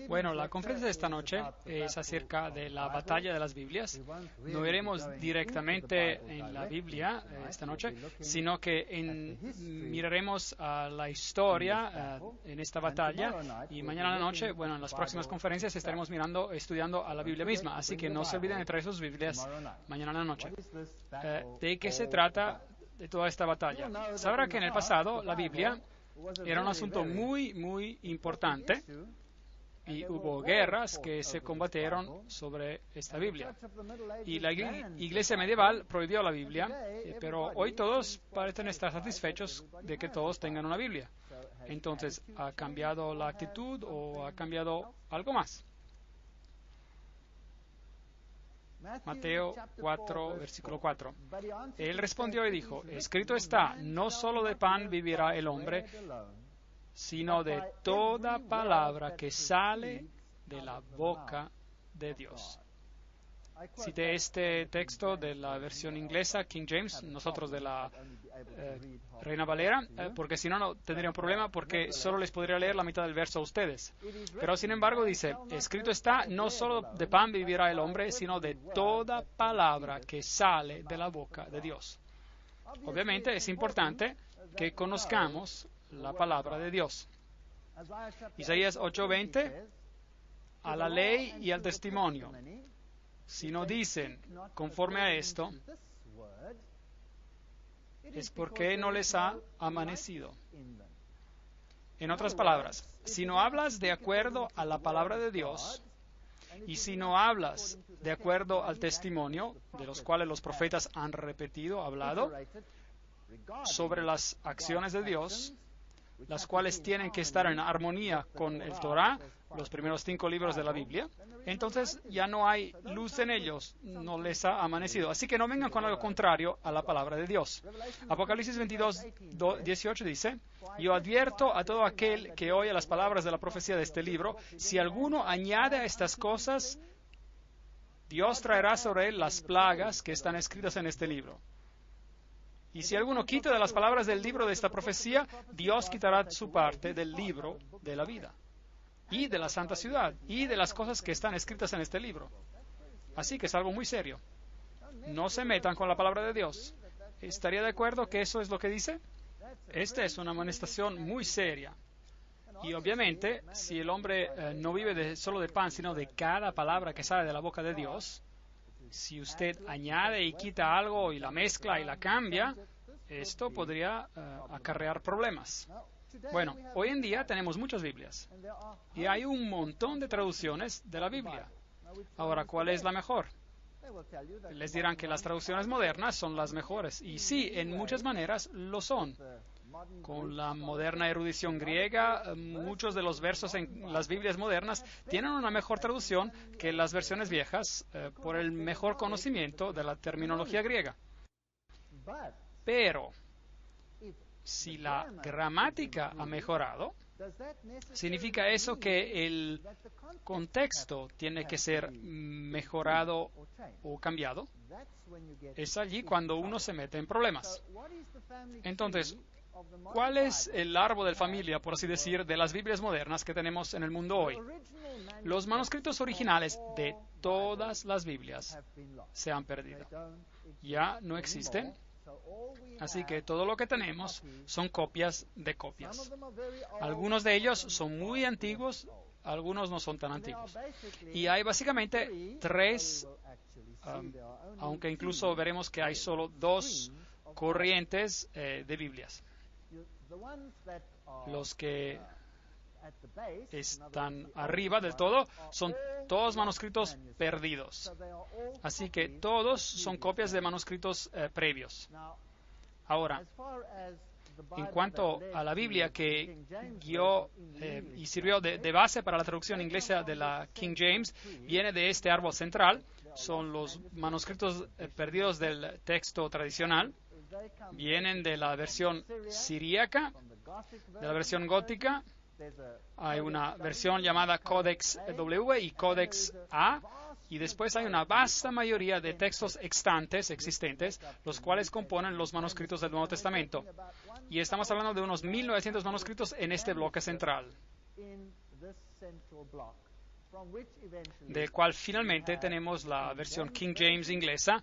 Bueno, la conferencia de esta noche es acerca de la batalla de las Biblias. No iremos directamente en la Biblia esta noche, sino que miraremos a la historia en esta batalla, y mañana a la noche, bueno, en las próximas conferencias estaremos estudiando a la Biblia misma. Así que no se olviden de traer sus Biblias mañana a la noche. ¿De qué se trata de toda esta batalla? Sabrá que en el pasado la Biblia era un asunto muy, muy importante, y hubo guerras que se combatieron sobre esta Biblia. Y la iglesia medieval prohibió la Biblia, pero hoy todos parecen estar satisfechos de que todos tengan una Biblia. Entonces, ¿ha cambiado la actitud o ha cambiado algo más? Mateo 4, versículo 4. Él respondió y dijo: escrito está, no solo de pan vivirá el hombre, sino de toda palabra que sale de la boca de Dios. Cité este texto de la versión inglesa, King James, nosotros de la Reina Valera, porque si no, no tendría un problema, porque solo les podría leer la mitad del verso a ustedes. Pero sin embargo dice: escrito está, no solo de pan vivirá el hombre, sino de toda palabra que sale de la boca de Dios. Obviamente es importante que conozcamos la palabra de Dios. Isaías 8:20, a la ley y al testimonio, si no dicen conforme a esto, es porque no les ha amanecido. En otras palabras, si no hablas de acuerdo a la palabra de Dios, y si no hablas de acuerdo al testimonio, de los cuales los profetas han hablado, sobre las acciones de Dios, las cuales tienen que estar en armonía con el Torah, los primeros 5 libros de la Biblia, entonces ya no hay luz en ellos, no les ha amanecido. Así que no vengan con algo contrario a la palabra de Dios. Apocalipsis 22:18 dice: yo advierto a todo aquel que oye las palabras de la profecía de este libro, si alguno añade a estas cosas, Dios traerá sobre él las plagas que están escritas en este libro. Y si alguno quita de las palabras del libro de esta profecía, Dios quitará su parte del libro de la vida, y de la santa ciudad, y de las cosas que están escritas en este libro. Así que es algo muy serio. No se metan con la palabra de Dios. ¿Estaría de acuerdo que eso es lo que dice? Esta es una amonestación muy seria. Y obviamente, si el hombre no vive solo de pan, sino de cada palabra que sale de la boca de Dios, si usted añade y quita algo y la mezcla y la cambia, esto podría acarrear problemas. Bueno, hoy en día tenemos muchas Biblias y hay un montón de traducciones de la Biblia. Ahora, ¿cuál es la mejor? Les dirán que las traducciones modernas son las mejores, y sí, en muchas maneras lo son. con la moderna erudición griega, muchos de los versos en las Biblias modernas tienen una mejor traducción que las versiones viejas por el mejor conocimiento de la terminología griega. Pero, si la gramática ha mejorado, ¿significa eso que el contexto tiene que ser mejorado o cambiado? Es allí cuando uno se mete en problemas. Entonces, ¿cuál es el árbol de familia, por así decir, de las Biblias modernas que tenemos en el mundo hoy? Los manuscritos originales de todas las Biblias se han perdido. Ya no existen. Así que todo lo que tenemos son copias de copias. Algunos de ellos son muy antiguos, algunos no son tan antiguos. Y hay básicamente tres, aunque incluso veremos que hay solo dos corrientes de Biblias. Los que están arriba del todo son todos manuscritos perdidos. Así que todos son copias de manuscritos previos. Ahora, en cuanto a la Biblia que guió y sirvió de base para la traducción inglesa de la King James, viene de este árbol central. Son los manuscritos perdidos del texto tradicional. Vienen de la versión siríaca, de la versión gótica. Hay una versión llamada Codex W y Codex A, y después hay una vasta mayoría de textos extantes existentes, los cuales componen los manuscritos del Nuevo Testamento. Y estamos hablando de unos 1900 manuscritos en este bloque central, del cual finalmente tenemos la versión King James inglesa,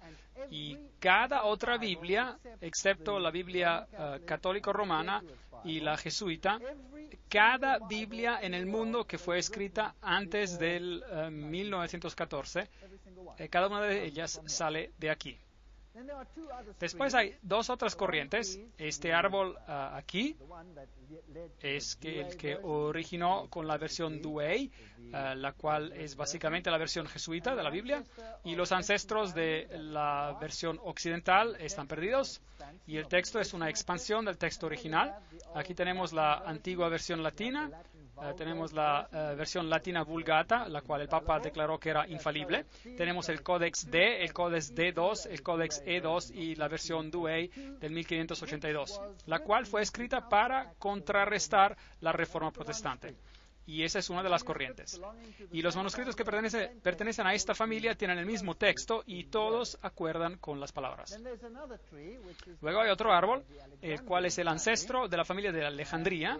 y cada otra Biblia, excepto la Biblia católico-romana y la jesuita, cada Biblia en el mundo que fue escrita antes del 1914, cada una de ellas sale de aquí. Después hay dos otras corrientes. Este árbol aquí es el que originó con la versión Douay, la cual es básicamente la versión jesuita de la Biblia, y los ancestros de la versión occidental están perdidos, y el texto es una expansión del texto original. Aquí tenemos la antigua versión latina. Tenemos la versión latina Vulgata, la cual el Papa declaró que era infalible. Tenemos el Codex D, el Codex D2, el Codex E2 y la versión Douay del 1582, la cual fue escrita para contrarrestar la Reforma Protestante. Y esa es una de las corrientes. Y los manuscritos que pertenecen a esta familia tienen el mismo texto y todos acuerdan con las palabras. Luego hay otro árbol, el cual es el ancestro de la familia de Alejandría,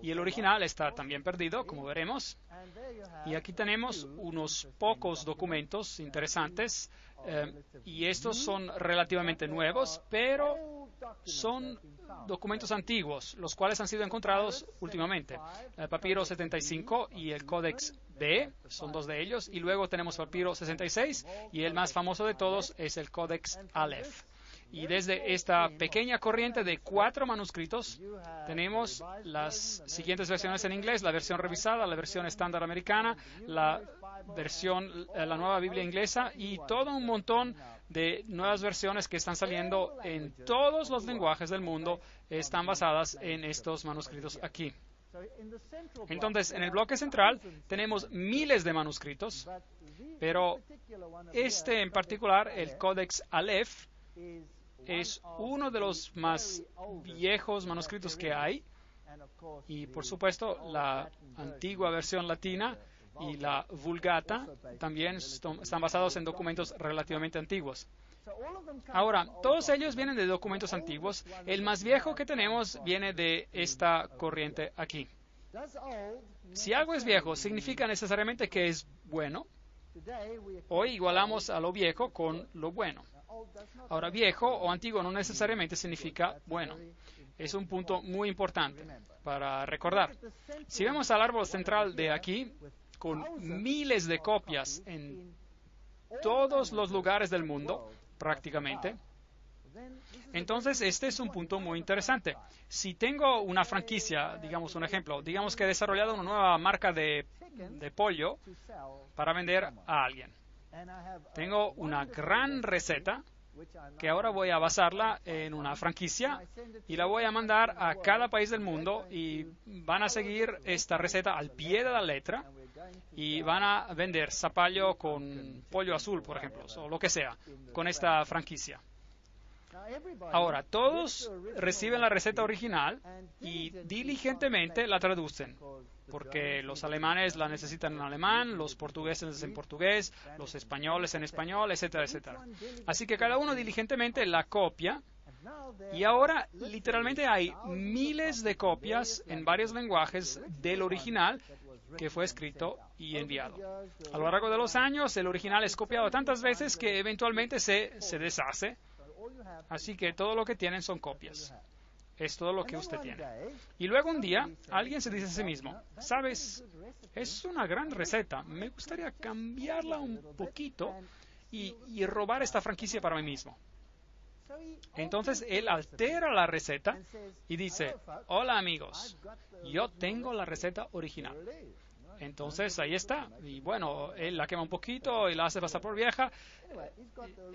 y el original está también perdido, como veremos. Y aquí tenemos unos pocos documentos interesantes, y estos son relativamente nuevos, pero son documentos antiguos, los cuales han sido encontrados últimamente. El papiro 75 y el Codex B son dos de ellos, y luego tenemos el papiro 66, y el más famoso de todos es el Codex Aleph. Y desde esta pequeña corriente de 4 manuscritos tenemos las siguientes versiones en inglés: la versión revisada, la versión estándar americana, la nueva Biblia inglesa, y todo un montón de nuevas versiones que están saliendo en todos los lenguajes del mundo. Están basadas en estos manuscritos aquí. Entonces, en el bloque central tenemos miles de manuscritos, pero este en particular, el Codex Aleph, es uno de los más viejos manuscritos que hay, y por supuesto la antigua versión latina y la Vulgata también están basados en documentos relativamente antiguos. Ahora, todos ellos vienen de documentos antiguos. El más viejo que tenemos viene de esta corriente aquí. Si algo es viejo, ¿significa necesariamente que es bueno? Hoy igualamos a lo viejo con lo bueno. Ahora, viejo o antiguo no necesariamente significa bueno. Es un punto muy importante para recordar. Si vemos al árbol central de aquí, con miles de copias en todos los lugares del mundo, prácticamente, entonces este es un punto muy interesante. Si tengo una franquicia, digamos un ejemplo, digamos que he desarrollado una nueva marca de pollo para vender a alguien. Tengo una gran receta que ahora voy a basarla en una franquicia y la voy a mandar a cada país del mundo y van a seguir esta receta al pie de la letra y van a vender zapallo con pollo azul, por ejemplo, o lo que sea, con esta franquicia. Ahora, todos reciben la receta original y diligentemente la traducen, porque los alemanes la necesitan en alemán, los portugueses en portugués, los españoles en español, etcétera, etcétera. Así que cada uno diligentemente la copia y ahora literalmente hay miles de copias en varios lenguajes del original que fue escrito y enviado. A lo largo de los años, el original es copiado tantas veces que eventualmente se deshace. Así que todo lo que tienen son copias. Es todo lo que usted tiene. Y luego un día, alguien se dice a sí mismo, ¿sabes? Es una gran receta. Me gustaría cambiarla un poquito y robar esta franquicia para mí mismo. Entonces, él altera la receta y dice, hola amigos, yo tengo la receta original. Entonces, ahí está. Y bueno, él la quema un poquito y la hace pasar por vieja.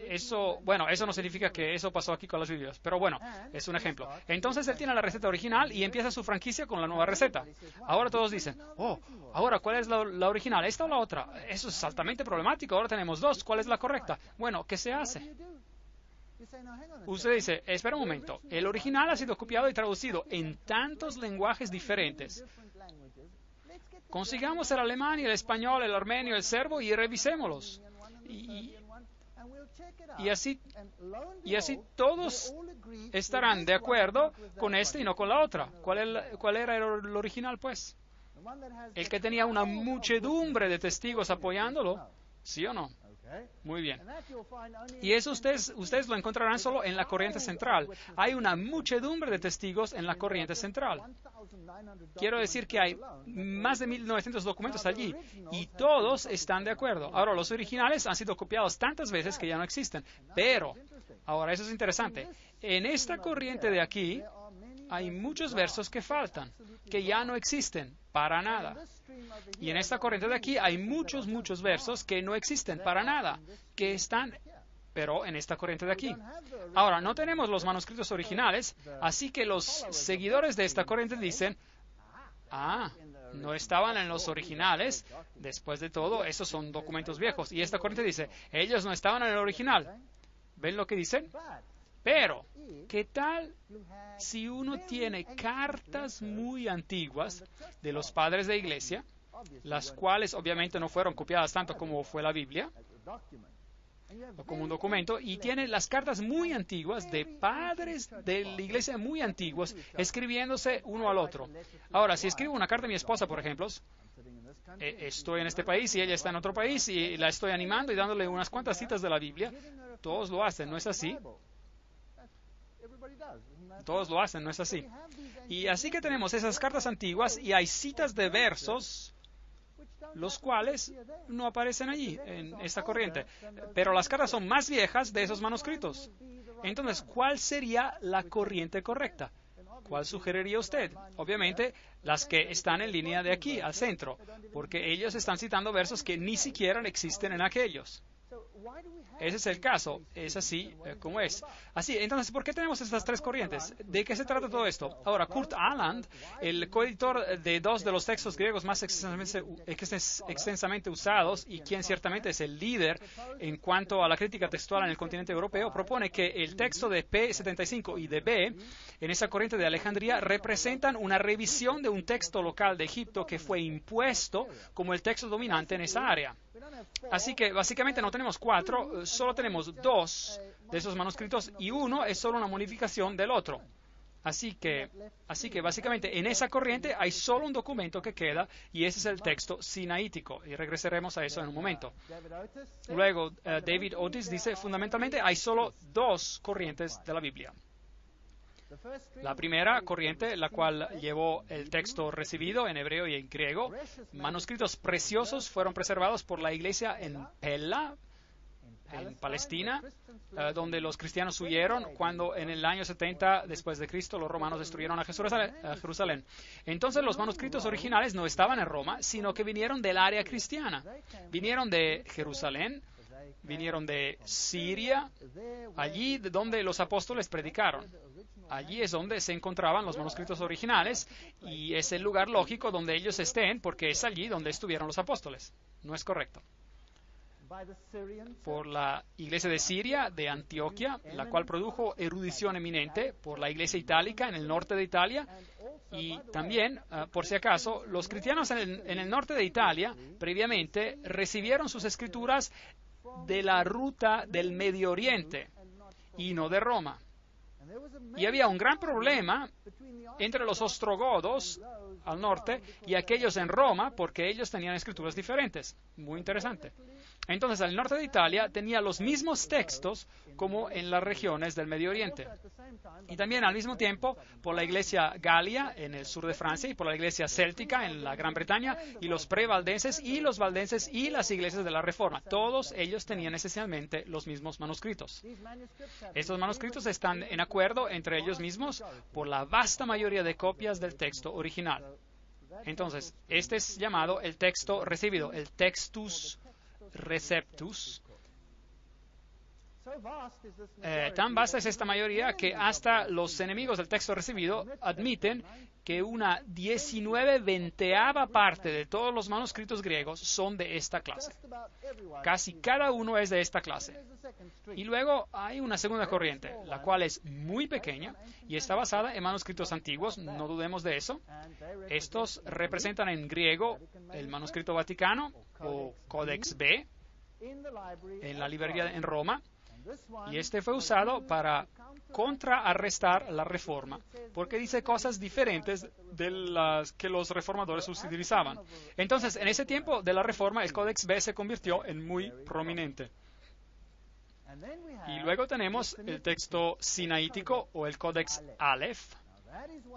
Eso no significa que eso pasó aquí con las Biblias, pero bueno, es un ejemplo. Entonces, él tiene la receta original y empieza su franquicia con la nueva receta. Ahora todos dicen, ahora, ¿cuál es la original? ¿Esta o la otra? Eso es altamente problemático. Ahora tenemos dos. ¿Cuál es la correcta? Bueno, ¿qué se hace? Usted dice, espera un momento, el original ha sido copiado y traducido en tantos lenguajes diferentes. Consigamos el alemán y el español, el armenio, el serbo y revisémoslos. Y así todos estarán de acuerdo con este y no con la otra. ¿Cuál era el original, pues? El que tenía una muchedumbre de testigos apoyándolo, ¿sí o no? Muy bien. Y eso ustedes lo encontrarán solo en la corriente central. Hay una muchedumbre de testigos en la corriente central. Quiero decir que hay más de 1900 documentos allí y todos están de acuerdo. Ahora, los originales han sido copiados tantas veces que ya no existen. Pero, ahora eso es interesante. En esta corriente de aquí hay muchos versos que faltan, que ya no existen para nada. Y en esta corriente de aquí hay muchos versos que no existen para nada, que están, pero en esta corriente de aquí. Ahora, no tenemos los manuscritos originales, así que los seguidores de esta corriente dicen, no estaban en los originales, después de todo, esos son documentos viejos. Y esta corriente dice, ellos no estaban en el original. ¿Ven lo que dicen? Pero, ¿qué tal si uno tiene cartas muy antiguas de los padres de iglesia, las cuales obviamente no fueron copiadas tanto como fue la Biblia, o como un documento, y tiene las cartas muy antiguas de padres de la iglesia muy antiguos, escribiéndose uno al otro? Ahora, si escribo una carta a mi esposa, por ejemplo, estoy en este país y ella está en otro país y la estoy animando y dándole unas cuantas citas de la Biblia, todos lo hacen, ¿no es así? Todos lo hacen, ¿no es así? Y así que tenemos esas cartas antiguas y hay citas de versos los cuales no aparecen allí en esta corriente. Pero las cartas son más viejas de esos manuscritos. Entonces, ¿cuál sería la corriente correcta? ¿Cuál sugeriría usted? Obviamente, las que están en línea de aquí, al centro, porque ellos están citando versos que ni siquiera existen en aquellos. Ese es el caso, es así como es. Así, entonces, ¿por qué tenemos estas tres corrientes? ¿De qué se trata todo esto? Ahora, Kurt Aland, el coeditor de dos de los textos griegos más extensamente usados y quien ciertamente es el líder en cuanto a la crítica textual en el continente europeo, propone que el texto de P75 y de B, en esa corriente de Alejandría, representan una revisión de un texto local de Egipto que fue impuesto como el texto dominante en esa área. Así que básicamente no tenemos cuatro, solo tenemos dos de esos manuscritos y uno es solo una modificación del otro. Así que básicamente en esa corriente hay solo un documento que queda y ese es el texto sinaítico y regresaremos a eso en un momento. Luego, David Otis dice, fundamentalmente hay solo dos corrientes de la Biblia. La primera corriente, la cual llevó el texto recibido en hebreo y en griego, manuscritos preciosos fueron preservados por la iglesia en Pella, en Palestina, donde los cristianos huyeron cuando en el año 70 después de Cristo los romanos destruyeron a Jerusalén. Entonces los manuscritos originales no estaban en Roma, sino que vinieron del área cristiana. Vinieron de Jerusalén, vinieron de Siria, allí donde los apóstoles predicaron. Allí es donde se encontraban los manuscritos originales y es el lugar lógico donde ellos estén porque es allí donde estuvieron los apóstoles. No es correcto. Por la iglesia de Siria, de Antioquia, la cual produjo erudición eminente, por la iglesia itálica en el norte de Italia, y también, por si acaso, los cristianos en el norte de Italia, previamente, recibieron sus escrituras de la ruta del Medio Oriente y no de Roma. Y había un gran problema entre los ostrogodos al norte y aquellos en Roma porque ellos tenían escrituras diferentes. Muy interesante. Entonces, el norte de Italia tenía los mismos textos como en las regiones del Medio Oriente. Y también al mismo tiempo por la iglesia galia en el sur de Francia y por la iglesia céltica en la Gran Bretaña y los prevaldenses y los valdenses y las iglesias de la Reforma. Todos ellos tenían esencialmente los mismos manuscritos. Estos manuscritos están en acuerdo entre ellos mismos por la vasta mayoría de copias del texto original. Entonces, este es llamado el texto recibido, el textus receptus. Tan vasta es esta mayoría que hasta los enemigos del texto recibido admiten que una 19/20ª parte de todos los manuscritos griegos son de esta clase. Casi cada uno es de esta clase. Y luego hay una segunda corriente, la cual es muy pequeña y está basada en manuscritos antiguos, no dudemos de eso. Estos representan en griego el manuscrito vaticano o Codex B en la librería en Roma. Y este fue usado para contrarrestar la reforma, porque dice cosas diferentes de las que los reformadores utilizaban. Entonces, en ese tiempo de la reforma, el Codex B se convirtió en muy prominente. Y luego tenemos el texto sinaítico o el Codex Aleph,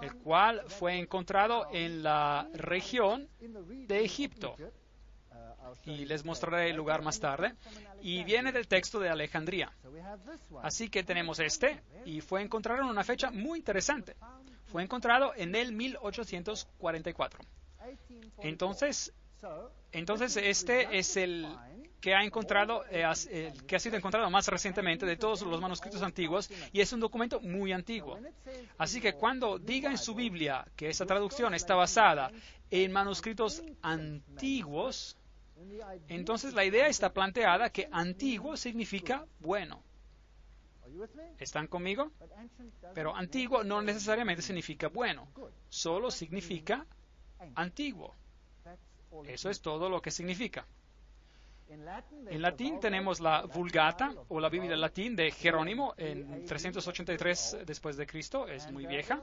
el cual fue encontrado en la región de Egipto. Y les mostraré el lugar más tarde, y viene del texto de Alejandría. Así que tenemos este, y fue encontrado en una fecha muy interesante. Fue encontrado en el 1844. Entonces este es el que ha encontrado, que ha sido encontrado más recientemente de todos los manuscritos antiguos, y es un documento muy antiguo. Así que cuando diga en su Biblia que esa traducción está basada en manuscritos antiguos, entonces la idea está planteada que antiguo significa bueno. ¿Están conmigo? Pero antiguo no necesariamente significa bueno, solo significa antiguo. Eso es todo lo que significa. En latín tenemos la Vulgata o la Biblia en latín de Jerónimo en 383 después de Cristo, es muy vieja.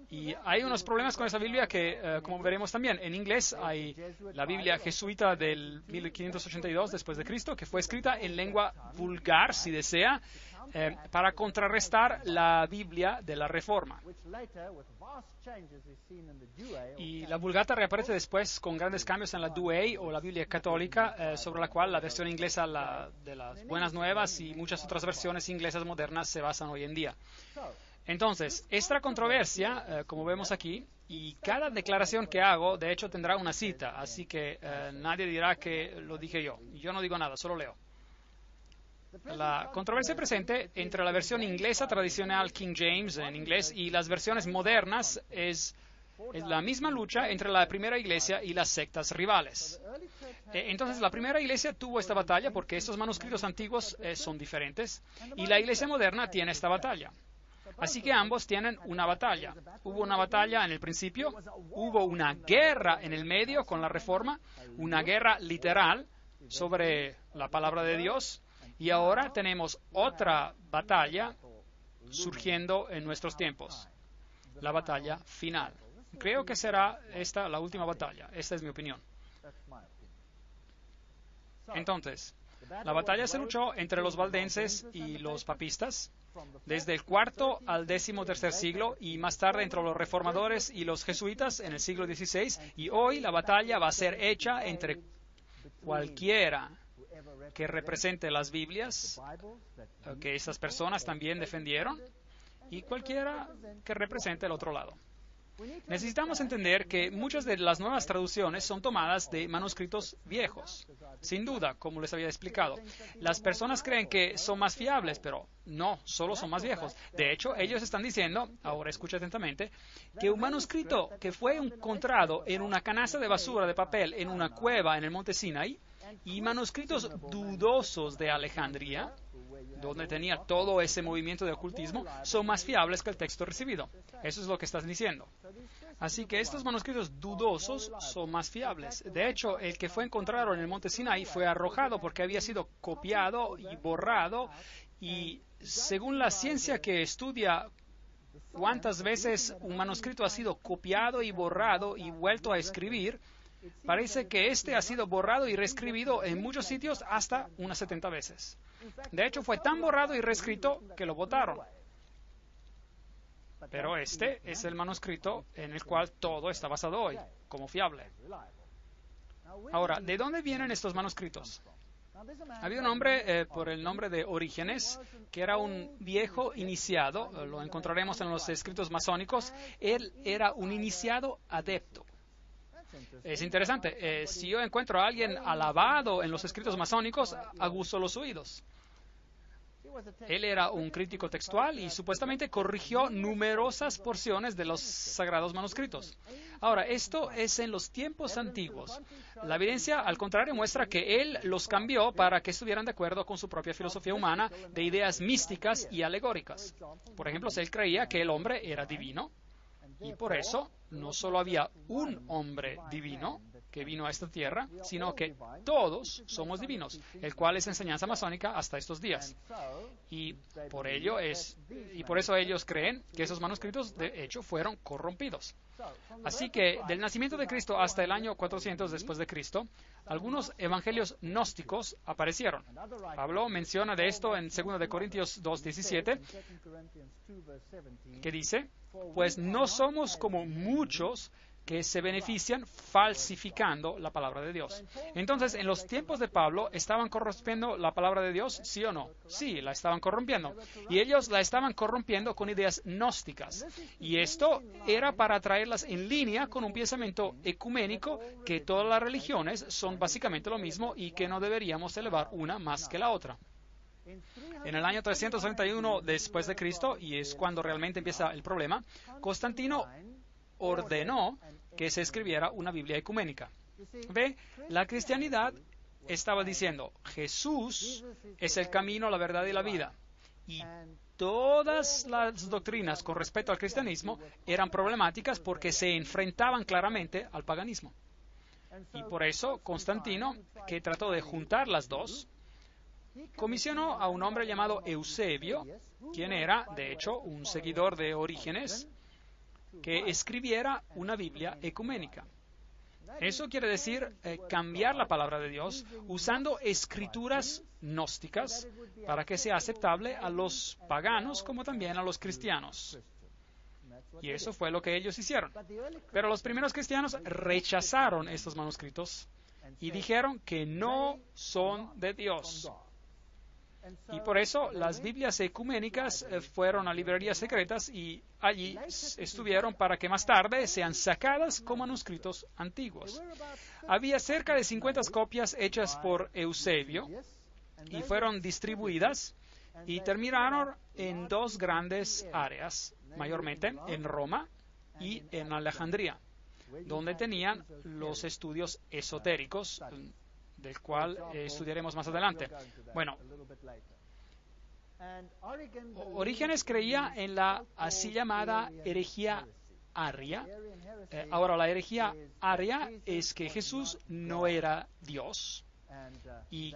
Y hay unos problemas con esa Biblia que, como veremos también, en inglés hay la Biblia jesuita del 1582 después de Cristo, que fue escrita en lengua vulgar, si desea, para contrarrestar la Biblia de la Reforma. Y la Vulgata reaparece después con grandes cambios en la Douay o la Biblia católica, sobre la cual la versión inglesa de las Buenas Nuevas y muchas otras versiones inglesas modernas se basan hoy en día. Entonces, esta controversia, como vemos aquí, y cada declaración que hago, de hecho, tendrá una cita, así que nadie dirá que lo dije yo. Yo no digo nada, solo leo. La controversia presente entre la versión inglesa tradicional King James en inglés y las versiones modernas es la misma lucha entre la primera iglesia y las sectas rivales. Entonces, la primera iglesia tuvo esta batalla porque estos manuscritos antiguos son diferentes y la iglesia moderna tiene esta batalla. Así que ambos tienen una batalla. Hubo una batalla en el principio, hubo una guerra en el medio con la Reforma, una guerra literal sobre la palabra de Dios. Y ahora tenemos otra batalla surgiendo en nuestros tiempos, la batalla final. Creo que será esta la última batalla. Esta es mi opinión. Entonces, la batalla se luchó entre los valdenses y los papistas desde el IV al XIII siglo y más tarde entre los reformadores y los jesuitas en el siglo XVI. Y hoy la batalla va a ser hecha entre cualquiera que represente las Biblias, que esas personas también defendieron, y cualquiera que represente el otro lado. Necesitamos entender que muchas de las nuevas traducciones son tomadas de manuscritos viejos. Sin duda, como les había explicado. Las personas creen que son más fiables, pero no, solo son más viejos. De hecho, ellos están diciendo, ahora escucha atentamente, que un manuscrito que fue encontrado en una canasta de basura de papel en una cueva en el monte Sinaí y manuscritos dudosos de Alejandría, donde tenía todo ese movimiento de ocultismo, son más fiables que el texto recibido. Eso es lo que están diciendo. Así que estos manuscritos dudosos son más fiables. De hecho, el que fue encontrado en el monte Sinaí fue arrojado porque había sido copiado y borrado, y según la ciencia que estudia cuántas veces un manuscrito ha sido copiado y borrado y vuelto a escribir, parece que este ha sido borrado y reescribido en muchos sitios hasta unas 70 veces. De hecho, fue tan borrado y reescrito que lo botaron. Pero este es el manuscrito en el cual todo está basado hoy, como fiable. Ahora, ¿de dónde vienen estos manuscritos? Había un hombre por el nombre de Orígenes, que era un viejo iniciado, lo encontraremos en los escritos masónicos. Él era un iniciado adepto. Es interesante, si yo encuentro a alguien alabado en los escritos masónicos, aguzo los oídos. Él era un crítico textual y supuestamente corrigió numerosas porciones de los sagrados manuscritos. Ahora, esto es en los tiempos antiguos. La evidencia, al contrario, muestra que él los cambió para que estuvieran de acuerdo con su propia filosofía humana de ideas místicas y alegóricas. Por ejemplo, él creía que el hombre era divino, y por eso no solo había un hombre divino que vino a esta tierra, sino que todos somos divinos, el cual es enseñanza masónica hasta estos días. Y por eso ellos creen que esos manuscritos, de hecho, fueron corrompidos. Así que del nacimiento de Cristo hasta el año 400 después de Cristo, algunos evangelios gnósticos aparecieron. Pablo menciona de esto en 2 de Corintios 2:17, que dice: pues no somos como muchos que se benefician falsificando la palabra de Dios. Entonces, en los tiempos de Pablo, ¿estaban corrompiendo la palabra de Dios? ¿Sí o no? Sí, la estaban corrompiendo. Y ellos la estaban corrompiendo con ideas gnósticas. Y esto era para traerlas en línea con un pensamiento ecuménico, que todas las religiones son básicamente lo mismo y que no deberíamos elevar una más que la otra. En el año 331 después de Cristo, y es cuando realmente empieza el problema, Constantino ordenó que se escribiera una Biblia ecuménica. Ve, la cristianidad estaba diciendo: Jesús es el camino, la verdad y la vida. Y todas las doctrinas con respecto al cristianismo eran problemáticas porque se enfrentaban claramente al paganismo. Y por eso Constantino, que trató de juntar las dos, comisionó a un hombre llamado Eusebio, quien era, de hecho, un seguidor de Orígenes, que escribiera una Biblia ecuménica. Eso quiere decir cambiar la palabra de Dios usando escrituras gnósticas para que sea aceptable a los paganos como también a los cristianos. Y eso fue lo que ellos hicieron. Pero los primeros cristianos rechazaron estos manuscritos y dijeron que no son de Dios. Y por eso las Biblias ecuménicas fueron a librerías secretas y allí estuvieron para que más tarde sean sacadas como manuscritos antiguos. Había cerca de 50 copias hechas por Eusebio y fueron distribuidas y terminaron en dos grandes áreas, mayormente en Roma y en Alejandría, donde tenían los estudios esotéricos, del cual estudiaremos más adelante. Bueno, Orígenes creía en la así llamada herejía aria. Ahora, la herejía aria es que Jesús no era Dios y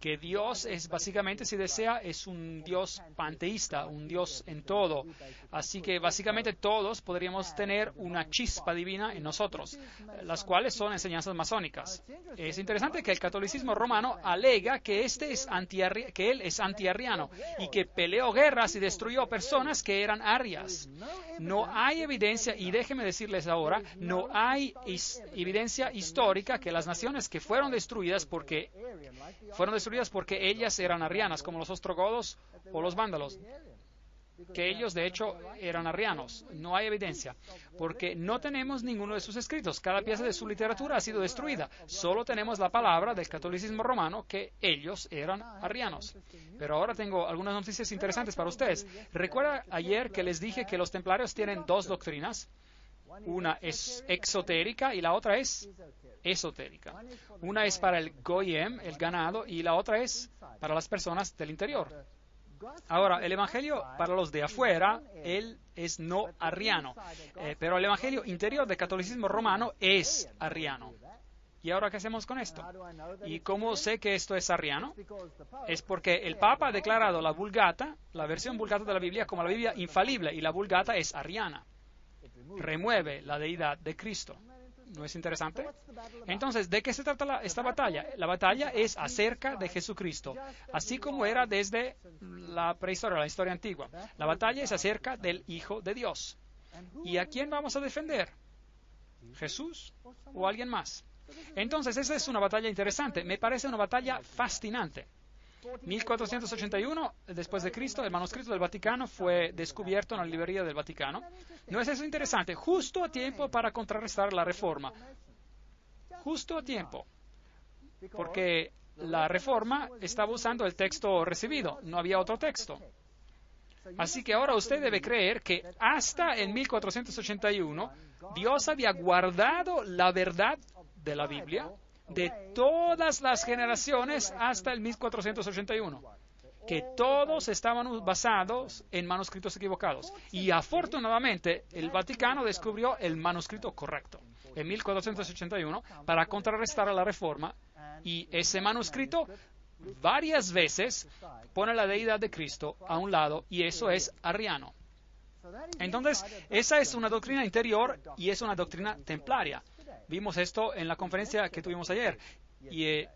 que Dios es básicamente, si desea, es un Dios panteísta, un Dios en todo. Así que básicamente todos podríamos tener una chispa divina en nosotros, las cuales son enseñanzas masónicas. Es interesante que el catolicismo romano alega que él es antiarriano y que peleó guerras y destruyó personas que eran arias. No hay evidencia, y déjenme decirles ahora, no hay evidencia histórica que las naciones que fueron destruidas porque ellas eran arrianas, como los ostrogodos o los vándalos. que ellos de hecho eran arrianos. No hay evidencia, porque no tenemos ninguno de sus escritos. Cada pieza de su literatura ha sido destruida. Solo tenemos la palabra del catolicismo romano que ellos eran arrianos. Pero ahora tengo algunas noticias interesantes para ustedes. ¿Recuerda ayer que les dije que los templarios tienen dos doctrinas? Una es exotérica y la otra es esotérica. Una es para el goyim, el ganado, y la otra es para las personas del interior. Ahora, el evangelio para los de afuera, él es no arriano, pero el evangelio interior del catolicismo romano es arriano. ¿Y ahora qué hacemos con esto? ¿Y cómo sé que esto es arriano? Es porque el Papa ha declarado la Vulgata, la versión Vulgata de la Biblia, como la Biblia infalible, y la Vulgata es arriana. Remueve la deidad de Cristo. ¿No es interesante? Entonces, ¿de qué se trata esta batalla? La batalla es acerca de Jesucristo, así como era desde la prehistoria, la historia antigua. La batalla es acerca del Hijo de Dios. ¿Y a quién vamos a defender? ¿Jesús o alguien más? Entonces, esa es una batalla interesante. Me parece una batalla fascinante. 1481, después de Cristo, el manuscrito del Vaticano fue descubierto en la librería del Vaticano. ¿No es eso interesante? Justo a tiempo para contrarrestar la Reforma. Justo a tiempo. Porque la Reforma estaba usando el texto recibido, no había otro texto. Así que ahora usted debe creer que hasta en 1481 Dios había guardado la verdad de la Biblia de todas las generaciones hasta el 1481, que todos estaban basados en manuscritos equivocados. Y afortunadamente el Vaticano descubrió el manuscrito correcto en 1481 para contrarrestar a la Reforma, y ese manuscrito varias veces pone la deidad de Cristo a un lado, y eso es arriano. Entonces, esa es una doctrina interior y es una doctrina templaria. Vimos esto en la conferencia que tuvimos ayer. Y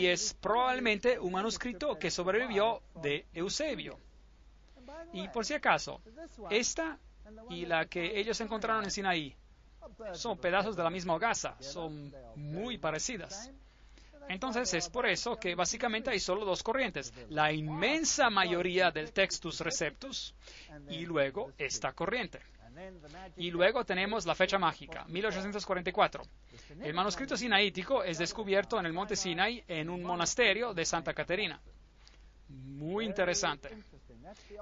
es probablemente un manuscrito que sobrevivió de Eusebio. Y por si acaso, esta y la que ellos encontraron en Sinaí son pedazos de la misma hogaza, son muy parecidas. Entonces es por eso que básicamente hay solo dos corrientes: la inmensa mayoría del Textus Receptus y luego esta corriente. Y luego tenemos la fecha mágica, 1844. El manuscrito sinaítico es descubierto en el monte Sinai en un monasterio de Santa Caterina. Muy interesante.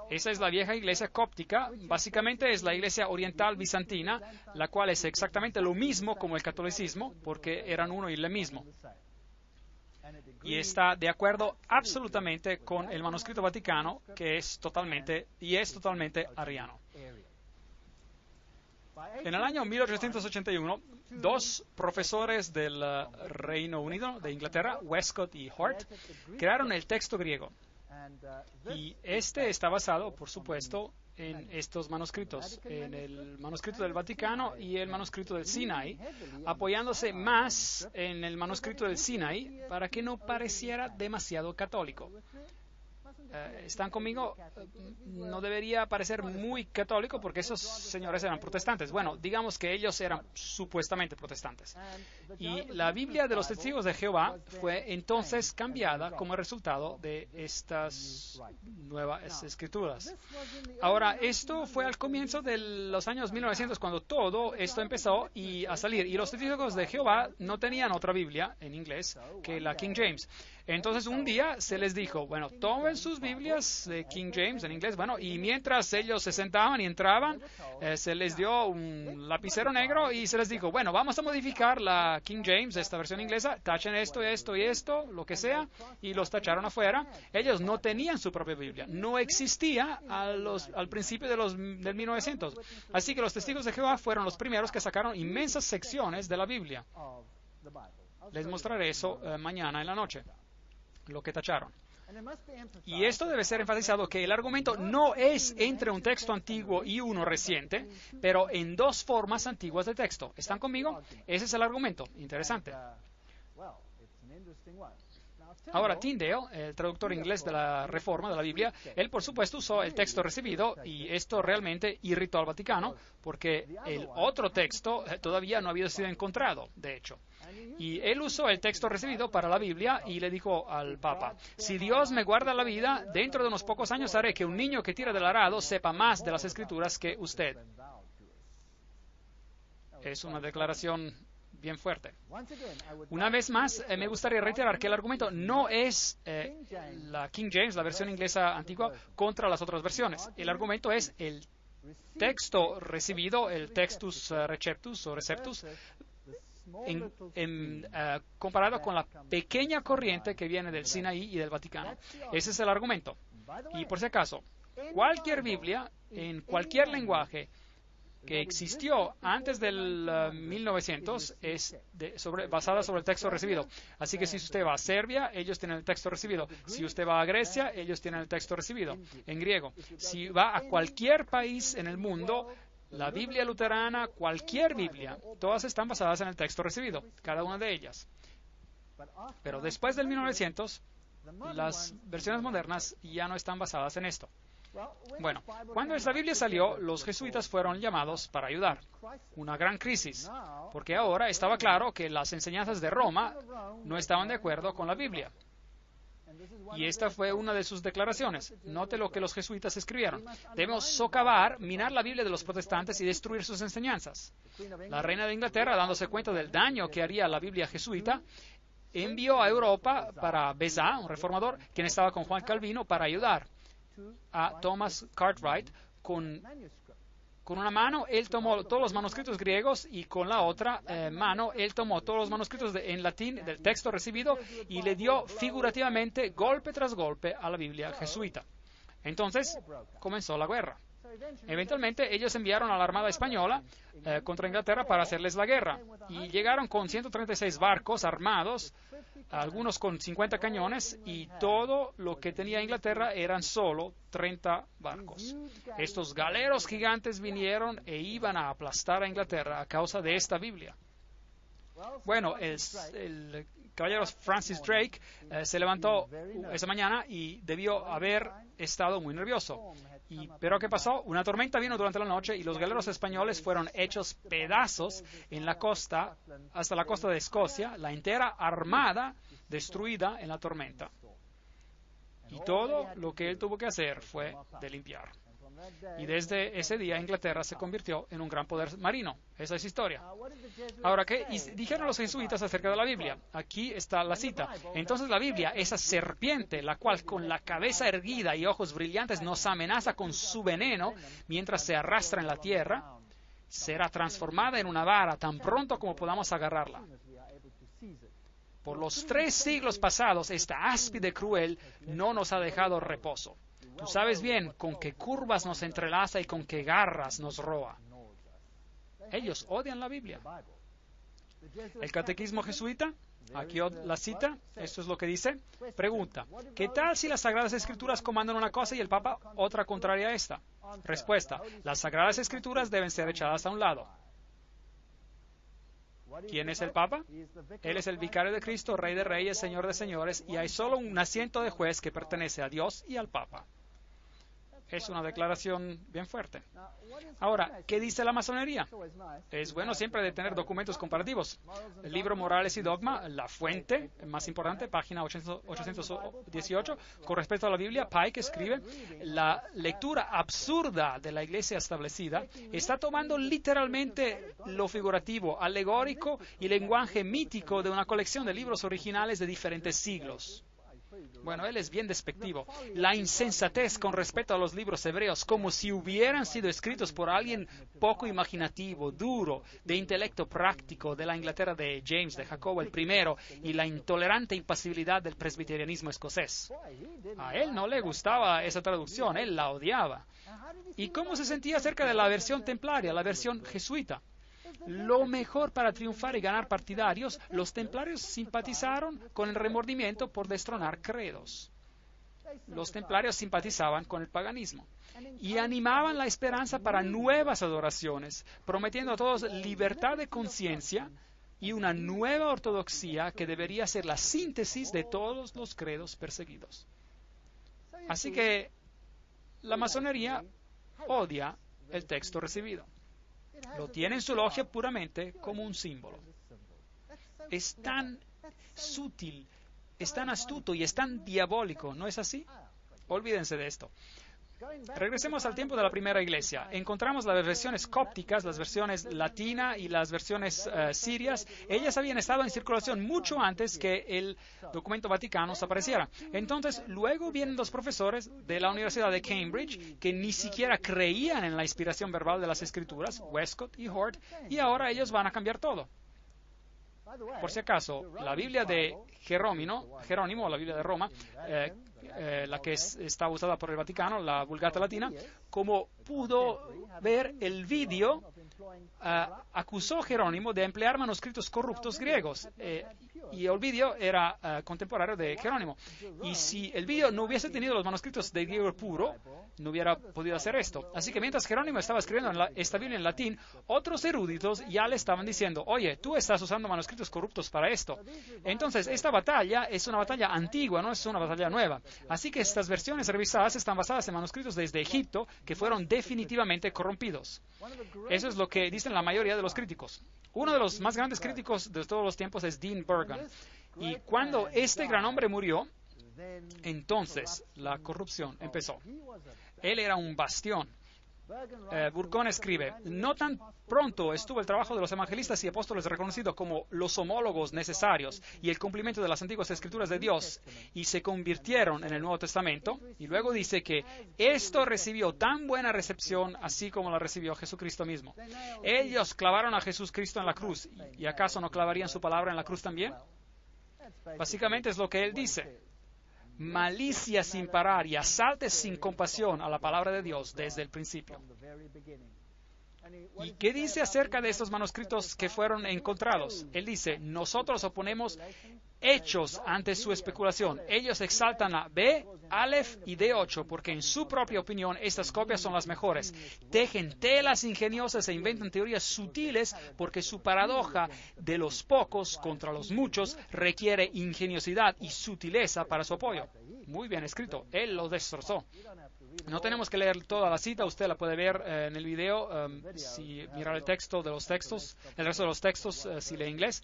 Esa es la vieja iglesia cóptica, básicamente es la iglesia oriental bizantina, la cual es exactamente lo mismo como el catolicismo, porque eran uno y el mismo. Y está de acuerdo absolutamente con el manuscrito vaticano, que es totalmente arriano. En el año 1881, dos profesores del Reino Unido, de Inglaterra, Westcott y Hort, crearon el texto griego. Y este está basado, por supuesto, en estos manuscritos, en el manuscrito del Vaticano y el manuscrito del Sinaí, apoyándose más en el manuscrito del Sinaí para que no pareciera demasiado católico. ¿Están conmigo? No debería parecer muy católico porque esos señores eran protestantes. Bueno, digamos que ellos eran supuestamente protestantes. Y la Biblia de los Testigos de Jehová fue entonces cambiada como resultado de estas nuevas escrituras. Ahora, esto fue al comienzo de los años 1900 cuando todo esto empezó a salir. Y los Testigos de Jehová no tenían otra Biblia en inglés que la King James. Entonces un día se les dijo, bueno, tomen sus Biblias de King James en inglés, bueno, y mientras ellos se sentaban y entraban, se les dio un lapicero negro y se les dijo, bueno, vamos a modificar la King James, esta versión inglesa, tachen esto, esto y esto, lo que sea, y los tacharon afuera. Ellos no tenían su propia Biblia, no existía al principio del 1900. Así que los Testigos de Jehová fueron los primeros que sacaron inmensas secciones de la Biblia. Les mostraré eso mañana en la noche, lo que tacharon. Y esto debe ser enfatizado, que el argumento no es entre un texto antiguo y uno reciente, pero en dos formas antiguas de texto. ¿Están conmigo? Ese es el argumento. Interesante. Ahora, Tyndale, el traductor inglés de la Reforma de la Biblia, él por supuesto usó el texto recibido, y esto realmente irritó al Vaticano, porque el otro texto todavía no había sido encontrado, de hecho. Y él usó el texto recibido para la Biblia y le dijo al Papa, si Dios me guarda la vida, dentro de unos pocos años haré que un niño que tira del arado sepa más de las Escrituras que usted. Es una declaración bien fuerte. Una vez más, me gustaría reiterar que el argumento no es la King James, la versión inglesa antigua, contra las otras versiones. El argumento es el texto recibido, el textus receptus o receptus, comparado con la pequeña corriente que viene del Sinaí y del Vaticano. Ese es el argumento. Y por si acaso, cualquier Biblia, en cualquier lenguaje que existió antes del 1900 es basada sobre el texto recibido. Así que si usted va a Serbia, ellos tienen el texto recibido. Si usted va a Grecia, ellos tienen el texto recibido en griego. Si va a cualquier país en el mundo, la Biblia luterana, cualquier Biblia, todas están basadas en el texto recibido, cada una de ellas. Pero después del 1900, las versiones modernas ya no están basadas en esto. Bueno, cuando esta Biblia salió, los jesuitas fueron llamados para ayudar. Una gran crisis, porque ahora estaba claro que las enseñanzas de Roma no estaban de acuerdo con la Biblia. Y esta fue una de sus declaraciones. Note lo que los jesuitas escribieron. Debemos socavar, minar la Biblia de los protestantes y destruir sus enseñanzas. La reina de Inglaterra, dándose cuenta del daño que haría la Biblia jesuita, envió a Europa para Beza, un reformador, quien estaba con Juan Calvino, para ayudar a Thomas Cartwright. Con una mano él tomó todos los manuscritos griegos y con la otra mano él tomó todos los manuscritos en latín del texto recibido y le dio figurativamente golpe tras golpe a la Biblia jesuita. Entonces comenzó la guerra. Eventualmente ellos enviaron a la Armada Española contra Inglaterra para hacerles la guerra y llegaron con 136 barcos armados, algunos con 50 cañones, y todo lo que tenía Inglaterra eran solo 30 barcos. Estos galeros gigantes vinieron e iban a aplastar a Inglaterra a causa de esta Biblia. Bueno, el caballero Francis Drake se levantó esa mañana y debió haber estado muy nervioso. Pero ¿qué pasó? Una tormenta vino durante la noche y los galeros españoles fueron hechos pedazos en la costa, hasta la costa de Escocia, la entera armada destruida en la tormenta. Y todo lo que él tuvo que hacer fue de limpiar. Y desde ese día Inglaterra se convirtió en un gran poder marino. Esa es historia. Ahora, ¿qué dijeron los jesuitas acerca de la Biblia? Aquí está la cita. Entonces la Biblia, esa serpiente, la cual con la cabeza erguida y ojos brillantes nos amenaza con su veneno mientras se arrastra en la tierra, será transformada en una vara tan pronto como podamos agarrarla. Por los 3 siglos pasados, esta áspide cruel no nos ha dejado reposo. Tú sabes bien con qué curvas nos entrelaza y con qué garras nos roa. Ellos odian la Biblia. El catequismo jesuita, aquí la cita, esto es lo que dice. Pregunta, ¿qué tal si las Sagradas Escrituras comandan una cosa y el Papa otra contraria a esta? Respuesta, las Sagradas Escrituras deben ser echadas a un lado. ¿Quién es el Papa? Él es el vicario de Cristo, Rey de Reyes, Señor de Señores, y hay solo un asiento de juez que pertenece a Dios y al Papa. Es una declaración bien fuerte. Ahora, ¿qué dice la masonería? Es bueno siempre de tener documentos comparativos. El libro Morales y Dogma, la fuente más importante, página 818, con respecto a la Biblia, Pike escribe, la lectura absurda de la iglesia establecida está tomando literalmente lo figurativo, alegórico y lenguaje mítico de una colección de libros originales de diferentes siglos. Bueno, él es bien despectivo. La insensatez con respecto a los libros hebreos, como si hubieran sido escritos por alguien poco imaginativo, duro, de intelecto práctico, de la Inglaterra de James, de Jacobo el I, y la intolerante impasibilidad del presbiterianismo escocés. A él no le gustaba esa traducción, él la odiaba. ¿Y cómo se sentía acerca de la versión templaria, la versión jesuita? Lo mejor para triunfar y ganar partidarios, los templarios simpatizaron con el remordimiento por destronar credos. Los templarios simpatizaban con el paganismo y animaban la esperanza para nuevas adoraciones, prometiendo a todos libertad de conciencia y una nueva ortodoxia que debería ser la síntesis de todos los credos perseguidos. Así que la masonería odia el texto recibido. Lo tiene en su logia puramente como un símbolo. es tan sutil, es tan astuto y es tan diabólico, ¿no es así? Olvídense de esto. Regresemos al tiempo de la primera iglesia. Encontramos las versiones cópticas, las versiones latina y las versiones sirias. Ellas habían estado en circulación mucho antes que el documento Vaticano apareciera. Entonces, luego vienen los profesores de la Universidad de Cambridge que ni siquiera creían en la inspiración verbal de las Escrituras, Westcott y Hort, y ahora ellos van a cambiar todo. Por si acaso, la Biblia de Jerónimo, la Biblia de Roma, la que está usada por el Vaticano, la Vulgata Latina, como pudo ver el vídeo, acusó Jerónimo de emplear manuscritos corruptos griegos. Y el vídeo era contemporáneo de Jerónimo. Y si el vídeo no hubiese tenido los manuscritos de griego puro, no hubiera podido hacer esto. Así que mientras Jerónimo estaba escribiendo esta Biblia en latín, otros eruditos ya le estaban diciendo, oye, tú estás usando manuscritos corruptos para esto. Entonces, esta batalla es una batalla antigua, no es una batalla nueva. Así que estas versiones revisadas están basadas en manuscritos desde Egipto que fueron definitivamente corrompidos. Eso es lo que dicen la mayoría de los críticos. Uno de los más grandes críticos de todos los tiempos es Dean Burgon. Y cuando este gran hombre murió, entonces la corrupción empezó. Él era un bastión. Burgon escribe, no tan pronto estuvo el trabajo de los evangelistas y apóstoles reconocido como los homólogos necesarios y el cumplimiento de las antiguas escrituras de Dios y se convirtieron en el Nuevo Testamento, y luego dice que esto recibió tan buena recepción así como la recibió Jesucristo mismo. Ellos clavaron a Jesucristo en la cruz, ¿y acaso no clavarían su palabra en la cruz también? Básicamente es lo que él dice. Malicia sin parar y asaltes sin compasión a la palabra de Dios desde el principio. ¿Y qué dice acerca de estos manuscritos que fueron encontrados? Él dice, nosotros oponemos hechos ante su especulación. Ellos exaltan a B, Aleph y D8 porque en su propia opinión estas copias son las mejores. Tejen telas ingeniosas e inventan teorías sutiles porque su paradoja de los pocos contra los muchos requiere ingeniosidad y sutileza para su apoyo. Muy bien escrito. Él lo destrozó. No tenemos que leer toda la cita, usted la puede ver en el video, si mirar el texto de los textos, el resto de los textos, si lee inglés,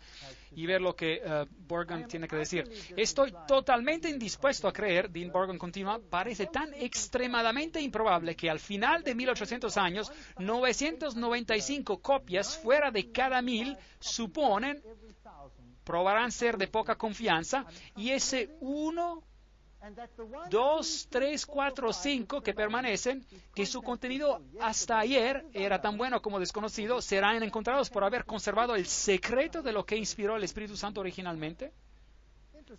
y ver lo que Burgon tiene que decir. Estoy totalmente indispuesto a creer, Dean Burgon continúa, parece tan extremadamente improbable que al final de 1800 años, 995 copias fuera de cada 1000 probarán ser de poca confianza, y ese 1, 2, 3, 4, 5 que permanecen, que su contenido hasta ayer era tan bueno como desconocido, serán encontrados por haber conservado el secreto de lo que inspiró el Espíritu Santo originalmente.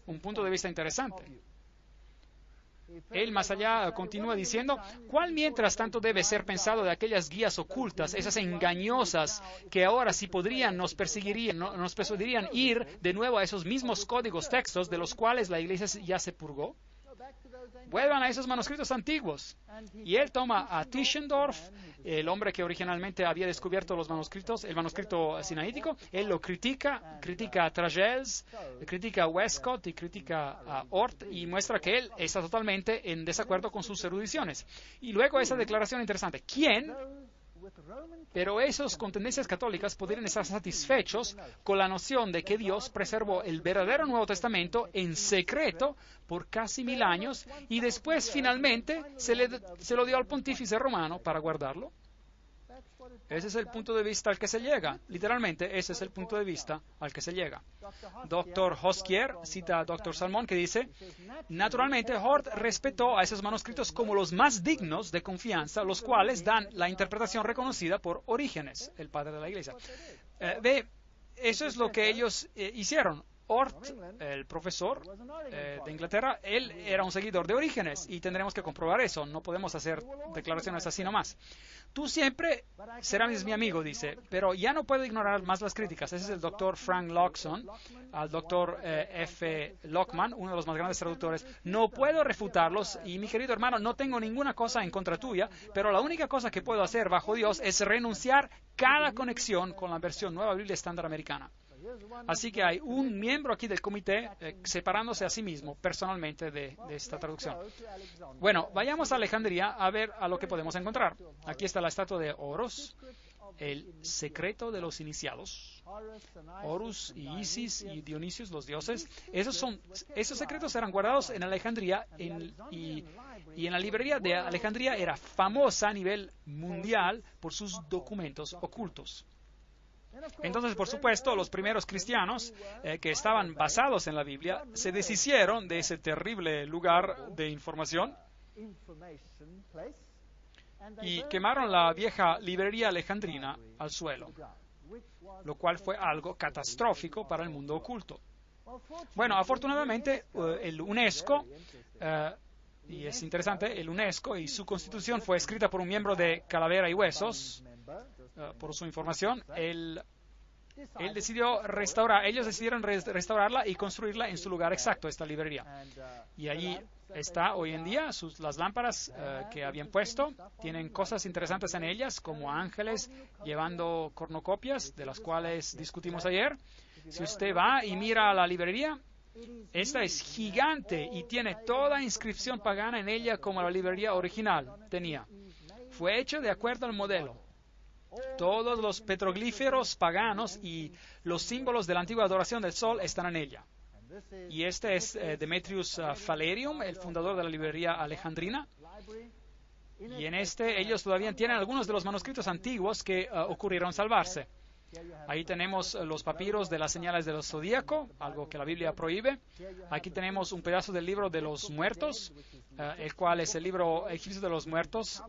Un punto de vista interesante. Él más allá continúa diciendo, ¿cuál mientras tanto debe ser pensado de aquellas guías ocultas, esas engañosas, que ahora si podrían nos persuadirían ir de nuevo a esos mismos códigos textos de los cuales la iglesia ya se purgó? Vuelvan a esos manuscritos antiguos. Y él toma a Tischendorf, el hombre que originalmente había descubierto los manuscritos, el manuscrito sinaítico, él lo critica a Tragels, critica a Westcott y critica a Hort y muestra que él está totalmente en desacuerdo con sus erudiciones. Y luego esa declaración interesante. ¿Quién? Pero esos con tendencias católicas podrían estar satisfechos con la noción de que Dios preservó el verdadero Nuevo Testamento en secreto por casi 1000 años y después finalmente se lo dio al pontífice romano para guardarlo. Ese es el punto de vista al que se llega. Literalmente, ese es el punto de vista al que se llega. Dr. Hoskier cita a Dr. Salmón que dice, naturalmente Hort respetó a esos manuscritos como los más dignos de confianza, los cuales dan la interpretación reconocida por Orígenes, el padre de la Iglesia. Eso es lo que ellos hicieron. Hort, el profesor de Inglaterra, él era un seguidor de Orígenes y tendremos que comprobar eso. No podemos hacer declaraciones así nomás. Tú siempre serás mi amigo, dice, pero ya no puedo ignorar más las críticas. Ese es el doctor Frank Loxon, al doctor F. Lockman, uno de los más grandes traductores. No puedo refutarlos y, mi querido hermano, no tengo ninguna cosa en contra tuya, pero la única cosa que puedo hacer bajo Dios es renunciar cada conexión con la versión Nueva Biblia Estándar Americana. Así que hay un miembro aquí del comité separándose a sí mismo personalmente de esta traducción. Bueno, vayamos a Alejandría a ver a lo que podemos encontrar. Aquí está la estatua de Horus. el secreto de los iniciados, Horus y Isis y Dionisios, los dioses. Esos secretos eran guardados en Alejandría y en la librería de Alejandría era famosa a nivel mundial por sus documentos ocultos. Entonces, por supuesto, los primeros cristianos que estaban basados en la Biblia se deshicieron de ese terrible lugar de información y quemaron la vieja librería alejandrina al suelo, lo cual fue algo catastrófico para el mundo oculto. Bueno, afortunadamente, el UNESCO, y es interesante, el UNESCO y su constitución fue escrita por un miembro de Calavera y Huesos. Por su información, ellos decidieron restaurarla y construirla en su lugar exacto, esta librería. Y allí está hoy en día las lámparas que habían puesto, tienen cosas interesantes en ellas, como ángeles llevando cornucopias, de las cuales discutimos ayer. Si usted va y mira la librería, esta es gigante y tiene toda inscripción pagana en ella como la librería original tenía. Fue hecho de acuerdo al modelo. Todos los petroglíferos paganos y los símbolos de la antigua adoración del sol están en ella. Y este es Demetrius Phalerium, el fundador de la librería alejandrina. Y en ellos todavía tienen algunos de los manuscritos antiguos que ocurrieron salvarse. Ahí tenemos los papiros de las señales del zodíaco, algo que la Biblia prohíbe. Aquí tenemos un pedazo del libro de los muertos, el cual es el libro egipcio de los muertos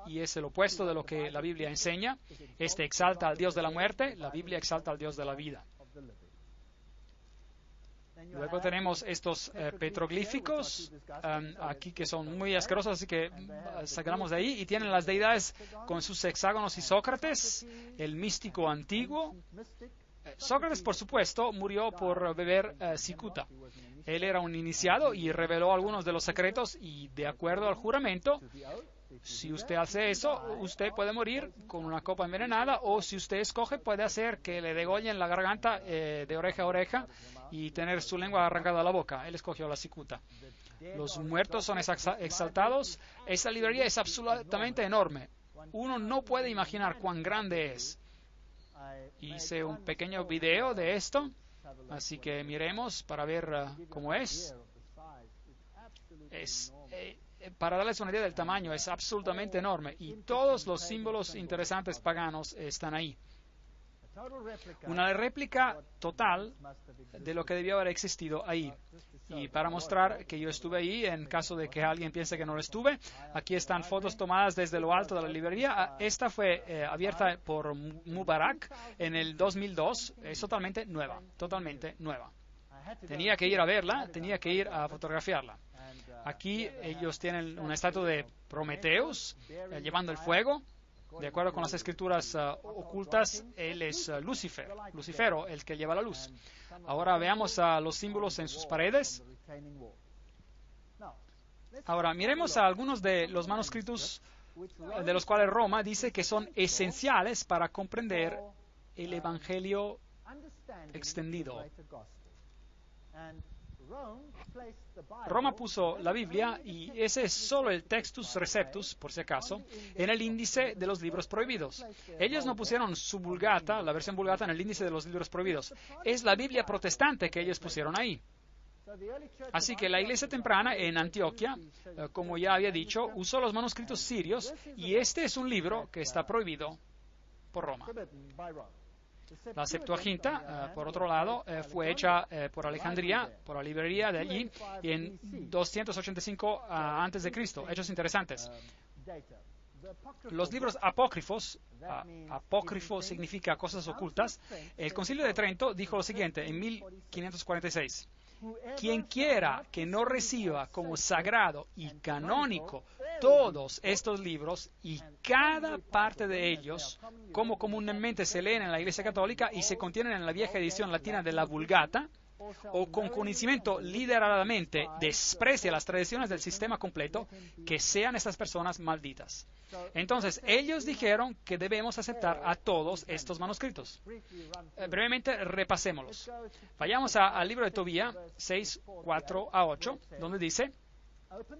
y es el opuesto de lo que la Biblia enseña. Este exalta al Dios de la muerte, la Biblia exalta al Dios de la vida. Luego tenemos estos petroglíficos aquí que son muy asquerosos, así que sacamos de ahí. Y tienen las deidades con sus hexágonos y Sócrates, el místico antiguo. Sócrates, por supuesto, murió por beber cicuta. Él era un iniciado y reveló algunos de los secretos y de acuerdo al juramento, si usted hace eso, usted puede morir con una copa envenenada o si usted escoge puede hacer que le degollen la garganta de oreja a oreja y tener su lengua arrancada a la boca. Él escogió la cicuta. Los muertos son exaltados. Esta librería es absolutamente enorme. Uno no puede imaginar cuán grande es. Hice un pequeño video de esto, así que miremos para ver cómo es. Para darles una idea del tamaño, es absolutamente enorme y todos los símbolos interesantes paganos están ahí. Una réplica total de lo que debió haber existido ahí. Y para mostrar que yo estuve ahí, en caso de que alguien piense que no lo estuve, aquí están fotos tomadas desde lo alto de la librería. Esta fue abierta por Mubarak en el 2002. Es totalmente nueva, totalmente nueva. Tenía que ir a verla, tenía que ir a fotografiarla. Aquí ellos tienen una estatua de Prometeus llevando el fuego. De acuerdo con las escrituras ocultas, él es Lucifero, el que lleva la luz. Ahora veamos los símbolos en sus paredes. Ahora miremos a algunos de los manuscritos de los cuales Roma dice que son esenciales para comprender el Evangelio extendido. Roma puso la Biblia, y ese es solo el Textus Receptus, por si acaso, en el índice de los libros prohibidos. Ellos no pusieron su Vulgata, la versión Vulgata, en el índice de los libros prohibidos. Es la Biblia protestante que ellos pusieron ahí. Así que la iglesia temprana en Antioquia, como ya había dicho, usó los manuscritos sirios, y este es un libro que está prohibido por Roma. La Septuaginta, por otro lado, fue hecha por Alejandría, por la librería de allí, en 285 a.C. Hechos interesantes. Los libros apócrifos, apócrifo significa cosas ocultas. El Concilio de Trento dijo lo siguiente en 1546. Quien quiera que no reciba como sagrado y canónico todos estos libros y cada parte de ellos, como comúnmente se leen en la Iglesia Católica y se contienen en la vieja edición latina de la Vulgata, o con conocimiento lideradamente desprecia las tradiciones del sistema completo, que sean estas personas malditas. Entonces, ellos dijeron que debemos aceptar a todos estos manuscritos. Brevemente, repasémoslos. Vayamos al libro de Tobías 6, 4 a 8, donde dice: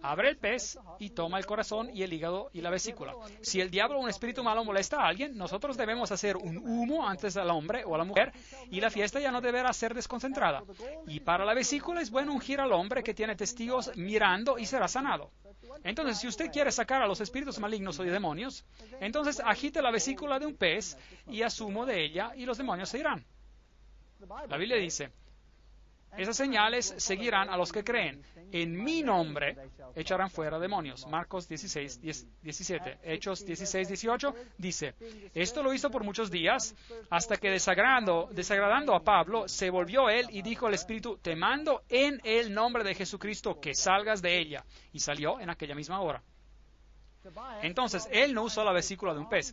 abre el pez y toma el corazón y el hígado y la vesícula. Si el diablo o un espíritu malo molesta a alguien, nosotros debemos hacer un humo antes al hombre o a la mujer y la fiesta ya no deberá ser desconcentrada. Y para la vesícula es bueno ungir al hombre que tiene testigos mirando y será sanado. Entonces, si usted quiere sacar a los espíritus malignos o demonios, entonces agite la vesícula de un pez y asumo de ella y los demonios se irán. La Biblia dice, esas señales seguirán a los que creen. En mi nombre echarán fuera demonios. Marcos 16, 17. Hechos 16, 18 dice, esto lo hizo por muchos días, hasta que desagradando a Pablo, se volvió él y dijo al Espíritu, te mando en el nombre de Jesucristo que salgas de ella. Y salió en aquella misma hora. Entonces, él no usó la vesícula de un pez.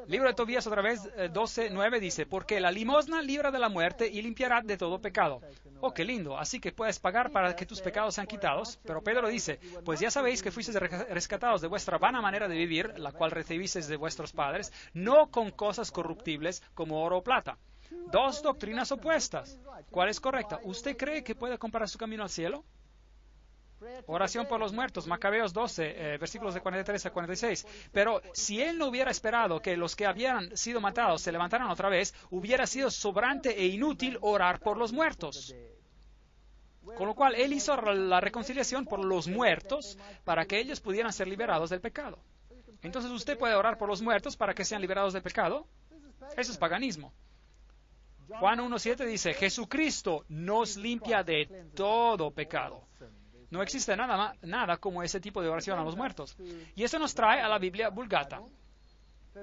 Libro de Tobías, otra vez, 12:9 dice, porque la limosna libra de la muerte y limpiará de todo pecado. Oh, qué lindo. Así que puedes pagar para que tus pecados sean quitados. Pero Pedro dice, pues ya sabéis que fuisteis rescatados de vuestra vana manera de vivir, la cual recibisteis de vuestros padres, no con cosas corruptibles como oro o plata. Dos doctrinas opuestas. ¿Cuál es correcta? ¿Usted cree que puede comparar su camino al cielo? Oración por los muertos, Macabeos 12, versículos de 43 a 46. Pero si él no hubiera esperado que los que habían sido matados se levantaran otra vez, hubiera sido sobrante e inútil orar por los muertos. Con lo cual, él hizo la reconciliación por los muertos para que ellos pudieran ser liberados del pecado. Entonces, ¿usted puede orar por los muertos para que sean liberados del pecado? Eso es paganismo. Juan 1:7 dice, Jesucristo nos limpia de todo pecado. No existe nada como ese tipo de oración a los muertos. Y eso nos trae a la Biblia Vulgata,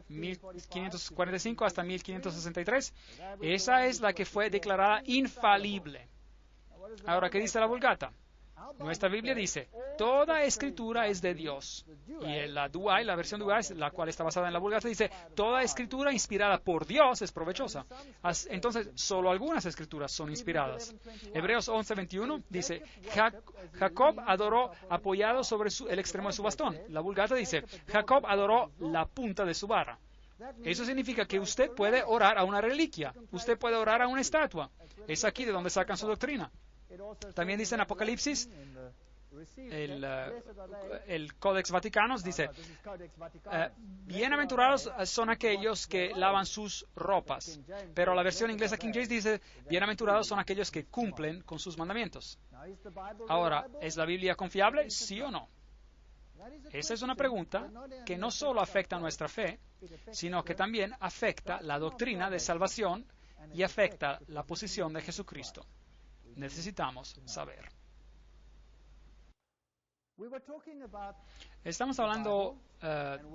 1545 hasta 1563. Esa es la que fue declarada infalible. Ahora, ¿qué dice la Vulgata? Nuestra Biblia dice, toda escritura es de Dios. Y la Douay, la versión Douay, la cual está basada en la Vulgata, dice, toda escritura inspirada por Dios es provechosa. Entonces, solo algunas escrituras son inspiradas. Hebreos 11:21 dice, Jacob adoró apoyado sobre el extremo de su bastón. La Vulgata dice, Jacob adoró la punta de su vara. Eso significa que usted puede orar a una reliquia, usted puede orar a una estatua. Es aquí de donde sacan su doctrina. También dice en Apocalipsis, el Codex Vaticanos dice, bienaventurados son aquellos que lavan sus ropas. Pero la versión inglesa King James dice, bienaventurados son aquellos que cumplen con sus mandamientos. Ahora, ¿es la Biblia confiable? ¿Sí o no? Esa es una pregunta que no solo afecta nuestra fe, sino que también afecta la doctrina de salvación y afecta la posición de Jesucristo. Necesitamos saber. Estamos hablando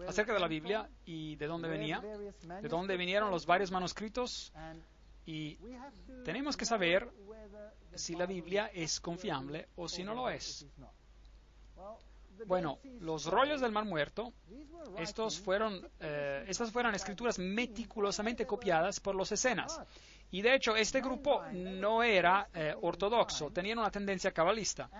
acerca de la Biblia y de dónde venía, de dónde vinieron los varios manuscritos, y tenemos que saber si la Biblia es confiable o si no lo es. Bueno, los rollos del Mar Muerto, estas fueron escrituras meticulosamente copiadas por los escenas. Y de hecho, este grupo no era ortodoxo, tenían una tendencia cabalista.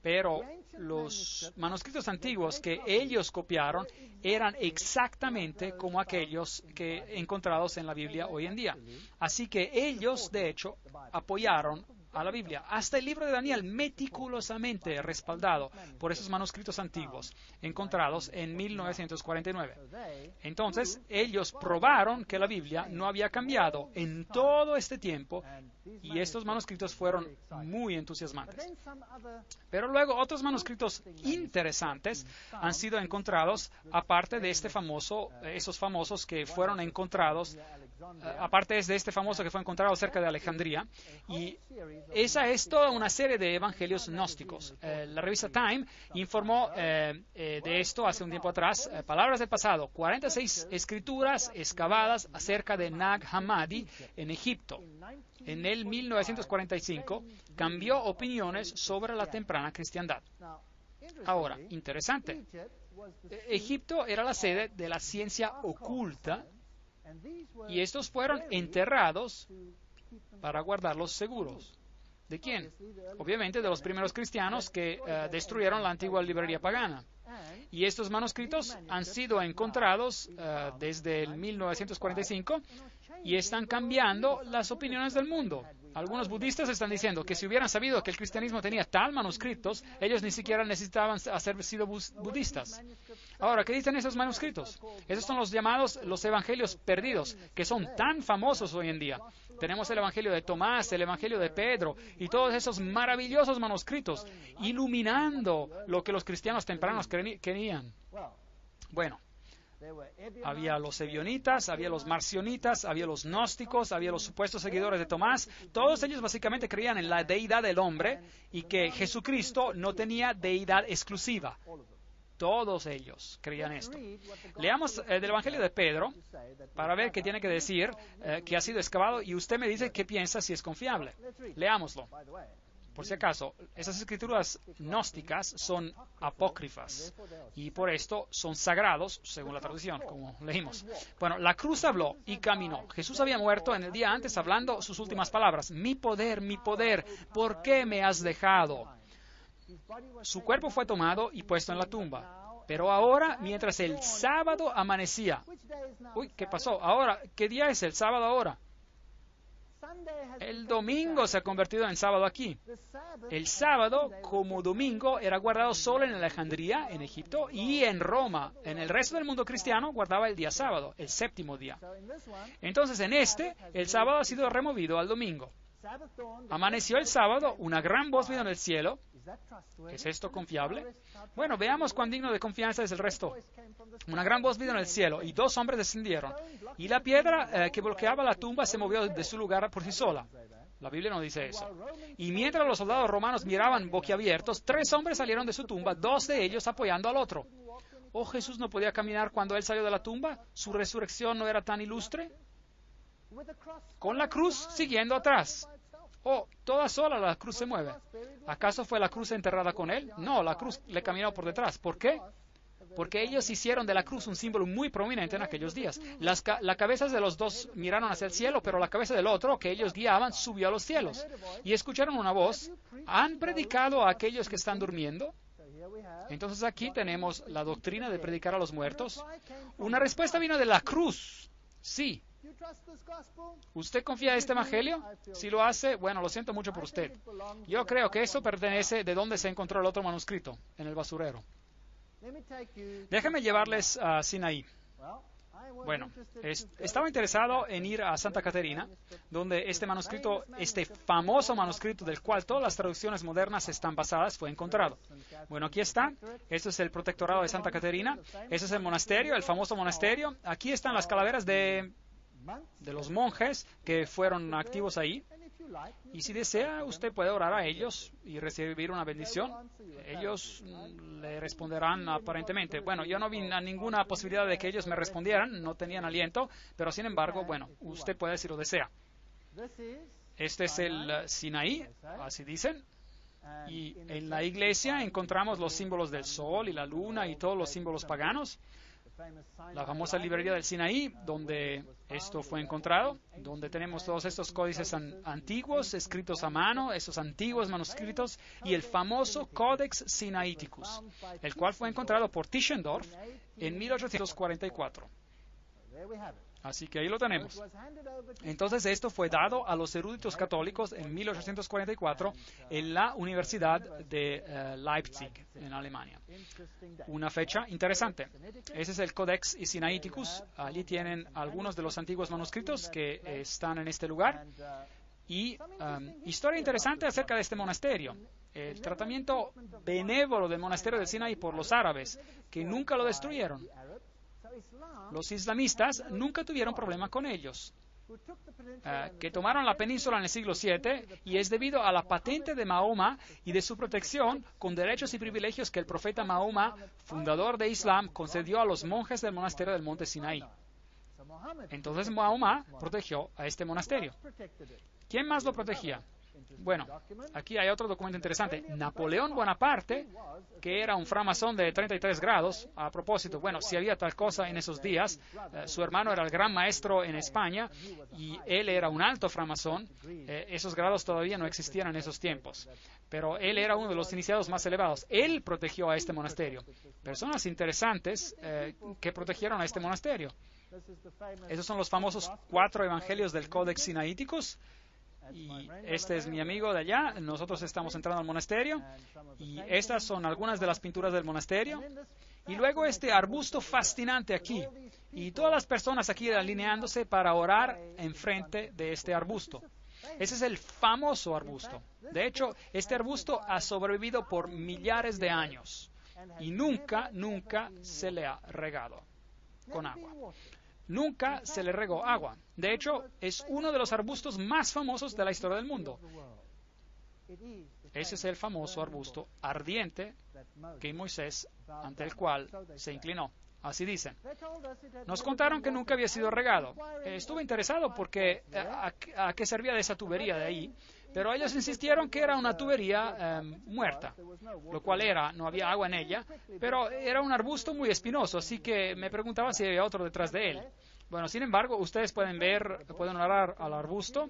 Pero los manuscritos antiguos que ellos copiaron eran exactamente como aquellos que encontrados en la Biblia hoy en día. Así que ellos, de hecho, apoyaron a la Biblia. Hasta el libro de Daniel, meticulosamente respaldado por esos manuscritos antiguos encontrados en 1949. Entonces, ellos probaron que la Biblia no había cambiado en todo este tiempo y estos manuscritos fueron muy entusiasmantes. Pero luego otros manuscritos interesantes han sido encontrados aparte de esos famosos que fueron encontrados, aparte de este famoso que fue encontrado cerca de Alejandría, y esa es toda una serie de evangelios gnósticos. La revista Time informó de esto hace un tiempo atrás, Palabras del Pasado, 46 escrituras excavadas acerca de Nag Hammadi en Egipto. En el 1945 cambió opiniones sobre la temprana cristiandad. Ahora, interesante, Egipto era la sede de la ciencia oculta y estos fueron enterrados para guardarlos seguros. ¿De quién? Obviamente de los primeros cristianos que destruyeron la antigua librería pagana. Y estos manuscritos han sido encontrados desde el 1945 y están cambiando las opiniones del mundo. Algunos budistas están diciendo que si hubieran sabido que el cristianismo tenía tal manuscritos, ellos ni siquiera necesitaban haber sido budistas. Ahora, ¿qué dicen esos manuscritos? Esos son los llamados los evangelios perdidos, que son tan famosos hoy en día. Tenemos el evangelio de Tomás, el evangelio de Pedro y todos esos maravillosos manuscritos, iluminando lo que los cristianos tempranos querían. Bueno, había los ebionitas, había los marcionitas, había los gnósticos, había los supuestos seguidores de Tomás. Todos ellos básicamente creían en la deidad del hombre y que Jesucristo no tenía deidad exclusiva. Todos ellos creían esto. Leamos del Evangelio de Pedro para ver qué tiene que decir, que ha sido excavado, y usted me dice qué piensa si es confiable. Leámoslo. Por si acaso, esas escrituras gnósticas son apócrifas y por esto son sagrados, según la traducción, como leímos. Bueno, la cruz habló y caminó. Jesús había muerto en el día antes hablando sus últimas palabras. Mi poder, ¿por qué me has dejado? Su cuerpo fue tomado y puesto en la tumba. Pero ahora, mientras el sábado amanecía. Uy, ¿qué pasó? Ahora, ¿qué día es el sábado ahora? El domingo se ha convertido en sábado aquí. El sábado, como domingo, era guardado solo en Alejandría, en Egipto, y en Roma. En el resto del mundo cristiano guardaba el día sábado, el séptimo día. Entonces, en el sábado ha sido removido al domingo. Amaneció el sábado, una gran voz vino del cielo. ¿Es esto confiable? Bueno, veamos cuán digno de confianza es el resto. Una gran voz vino del cielo y 2 hombres descendieron. Y la piedra que bloqueaba la tumba se movió de su lugar por sí sola. La Biblia no dice eso. Y mientras los soldados romanos miraban boquiabiertos, 3 hombres salieron de su tumba, 2 de ellos apoyando al otro. ¿Oh, Jesús no podía caminar cuando él salió de la tumba? ¿Su resurrección no era tan ilustre? Con la cruz siguiendo atrás. Oh, toda sola la cruz se mueve. ¿Acaso fue la cruz enterrada con él? No, la cruz le caminó por detrás. ¿Por qué? Porque ellos hicieron de la cruz un símbolo muy prominente en aquellos días. Las cabezas de los 2 miraron hacia el cielo, pero la cabeza del otro, que ellos guiaban, subió a los cielos. Y escucharon una voz. ¿Han predicado a aquellos que están durmiendo? Entonces aquí tenemos la doctrina de predicar a los muertos. Una respuesta vino de la cruz. Sí. ¿Usted confía en este evangelio? Si lo hace, bueno, lo siento mucho por usted. Yo creo que eso pertenece de donde se encontró el otro manuscrito, en el basurero. Déjenme llevarles a Sinaí. Bueno, estaba interesado en ir a Santa Caterina, donde este manuscrito, este famoso manuscrito del cual todas las traducciones modernas están basadas, fue encontrado. Bueno, aquí está. Esto es el protectorado de Santa Caterina. Ese es el monasterio, el famoso monasterio. Aquí están las calaveras de los monjes que fueron activos ahí. Y si desea, usted puede orar a ellos y recibir una bendición. Ellos le responderán aparentemente. Bueno, yo no vi ninguna posibilidad de que ellos me respondieran, no tenían aliento, pero sin embargo, bueno, usted puede si lo desea. Este es el Sinaí, así dicen. Y en la iglesia encontramos los símbolos del sol y la luna y todos los símbolos paganos. La famosa librería del Sinaí, donde esto fue encontrado, donde tenemos todos estos códices antiguos, escritos a mano, esos antiguos manuscritos, y el famoso Codex Sinaiticus, el cual fue encontrado por Tischendorf en 1844. Así que ahí lo tenemos. Entonces esto fue dado a los eruditos católicos en 1844 en la Universidad de Leipzig, en Alemania. Una fecha interesante. Ese es el Codex Sinaiticus. Allí tienen algunos de los antiguos manuscritos que están en este lugar. Y historia interesante acerca de este monasterio. El tratamiento benévolo del monasterio del Sinaí por los árabes, que nunca lo destruyeron. Los islamistas nunca tuvieron problema con ellos, que tomaron la península en el siglo VII, y es debido a la patente de Mahoma y de su protección con derechos y privilegios que el profeta Mahoma, fundador de Islam, concedió a los monjes del monasterio del monte Sinaí. Entonces Mahoma protegió a este monasterio. ¿Quién más lo protegía? Bueno, aquí hay otro documento interesante. Napoleón Bonaparte, que era un framasón de 33 grados, a propósito, bueno, si había tal cosa en esos días, su hermano era el gran maestro en España y él era un alto framasón. Esos grados todavía no existían en esos tiempos, pero él era uno de los iniciados más elevados. Él protegió a este monasterio. Personas interesantes que protegieron a este monasterio. Esos son los famosos 4 evangelios del Codex Sinaiticus. y este es mi amigo de allá. Nosotros estamos entrando al monasterio y estas son algunas de las pinturas del monasterio. Y luego este arbusto fascinante aquí y todas las personas aquí alineándose para orar enfrente de este arbusto. Ese es el famoso arbusto. De hecho, este arbusto ha sobrevivido por millares de años y nunca se le ha regado con agua. Nunca se le regó agua. De hecho, es uno de los arbustos más famosos de la historia del mundo. Ese es el famoso arbusto ardiente que Moisés, ante el cual se inclinó. Así dicen. Nos contaron que nunca había sido regado. Estuve interesado porque a qué servía de esa tubería de ahí, pero ellos insistieron que era una tubería muerta, lo cual no había agua en ella, pero era un arbusto muy espinoso, así que me preguntaba si había otro detrás de él. Bueno, sin embargo, ustedes pueden orar al arbusto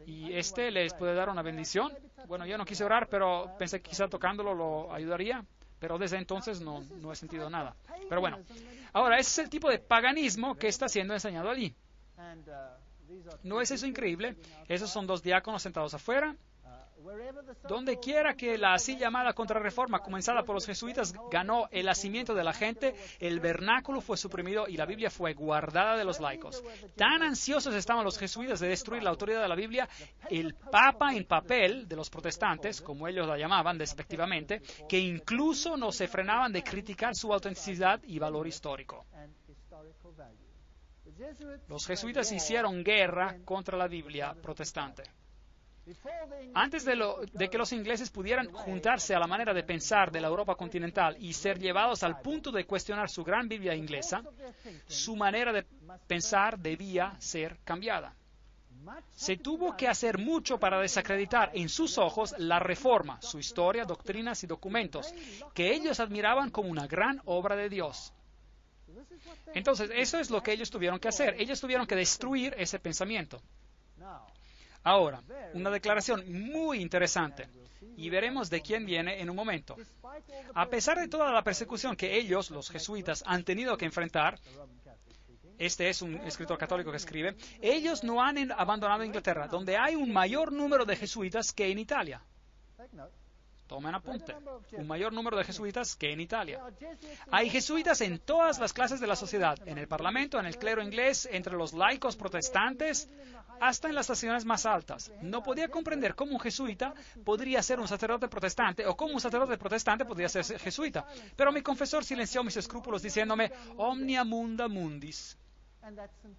y este les puede dar una bendición. Bueno, yo no quise orar, pero pensé que quizá tocándolo lo ayudaría, pero desde entonces no he sentido nada. Pero bueno, ahora ese es el tipo de paganismo que está siendo enseñado allí. ¿No es eso increíble? Esos son dos diáconos sentados afuera. Donde quiera que la así llamada contrarreforma comenzada por los jesuitas ganó el nacimiento de la gente, el vernáculo fue suprimido y la Biblia fue guardada de los laicos. Tan ansiosos estaban los jesuitas de destruir la autoridad de la Biblia, el Papa en papel de los protestantes, como ellos la llamaban despectivamente, que incluso no se frenaban de criticar su autenticidad y valor histórico. Los jesuitas hicieron guerra contra la Biblia protestante. Antes de que los ingleses pudieran juntarse a la manera de pensar de la Europa continental y ser llevados al punto de cuestionar su gran Biblia inglesa, su manera de pensar debía ser cambiada. Se tuvo que hacer mucho para desacreditar en sus ojos la Reforma, su historia, doctrinas y documentos, que ellos admiraban como una gran obra de Dios. Entonces, eso es lo que ellos tuvieron que hacer. Ellos tuvieron que destruir ese pensamiento. Ahora, una declaración muy interesante, y veremos de quién viene en un momento. A pesar de toda la persecución que ellos, los jesuitas, han tenido que enfrentar, este es un escritor católico que escribe, ellos no han abandonado Inglaterra, donde hay un mayor número de jesuitas que en Italia. Tomen apunte, un mayor número de jesuitas que en Italia. Hay jesuitas en todas las clases de la sociedad, en el parlamento, en el clero inglés, entre los laicos protestantes, hasta en las estaciones más altas. No podía comprender cómo un jesuita podría ser un sacerdote protestante o cómo un sacerdote protestante podría ser jesuita. Pero mi confesor silenció mis escrúpulos diciéndome, omnia munda mundis.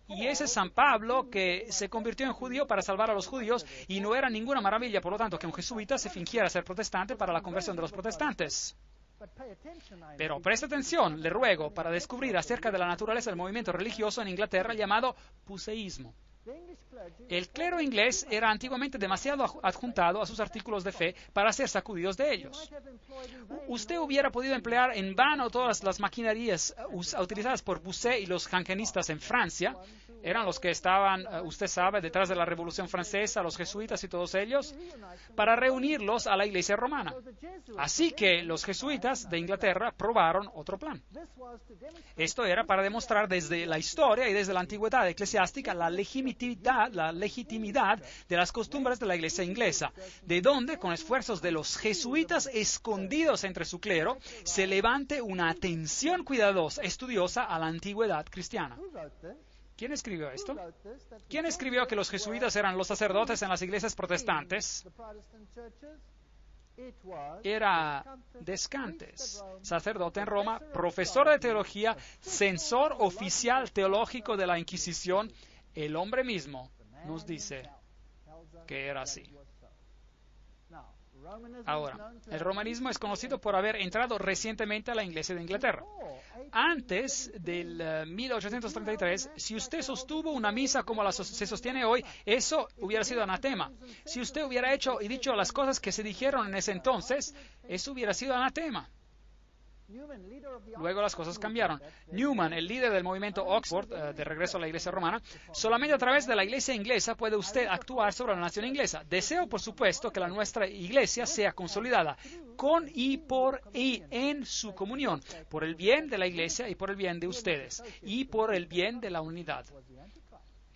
Y ese es San Pablo, que se convirtió en judío para salvar a los judíos, y no era ninguna maravilla, por lo tanto, que un jesuita se fingiera ser protestante para la conversión de los protestantes. Pero preste atención, le ruego, para descubrir acerca de la naturaleza del movimiento religioso en Inglaterra llamado puseísmo. El clero inglés era antiguamente demasiado adjuntado a sus artículos de fe para ser sacudidos de ellos. Usted hubiera podido emplear en vano todas las maquinarias utilizadas por Bossuet y los jansenistas en Francia. Eran los que estaban, usted sabe, detrás de la Revolución Francesa, los jesuitas y todos ellos, para reunirlos a la Iglesia romana. Así que los jesuitas de Inglaterra probaron otro plan. Esto era para demostrar desde la historia y desde la antigüedad eclesiástica la legitimidad de las costumbres de la Iglesia inglesa, de donde, con esfuerzos de los jesuitas escondidos entre su clero, se levante una atención cuidadosa, estudiosa a la antigüedad cristiana. ¿Quién escribió esto? ¿Quién escribió que los jesuitas eran los sacerdotes en las iglesias protestantes? Era Descantes, sacerdote en Roma, profesor de teología, censor oficial teológico de la Inquisición. El hombre mismo nos dice que era así. Ahora, el romanismo es conocido por haber entrado recientemente a la Iglesia de Inglaterra. Antes del 1833, si usted sostuvo una misa como se sostiene hoy, eso hubiera sido anatema. Si usted hubiera hecho y dicho las cosas que se dijeron en ese entonces, eso hubiera sido anatema. Luego las cosas cambiaron. Newman, el líder del movimiento Oxford, de regreso a la Iglesia romana, solamente a través de la Iglesia inglesa puede usted actuar sobre la nación inglesa. Deseo, por supuesto, que nuestra Iglesia sea consolidada con y por y en su comunión, por el bien de la Iglesia y por el bien de ustedes, y por el bien de la unidad.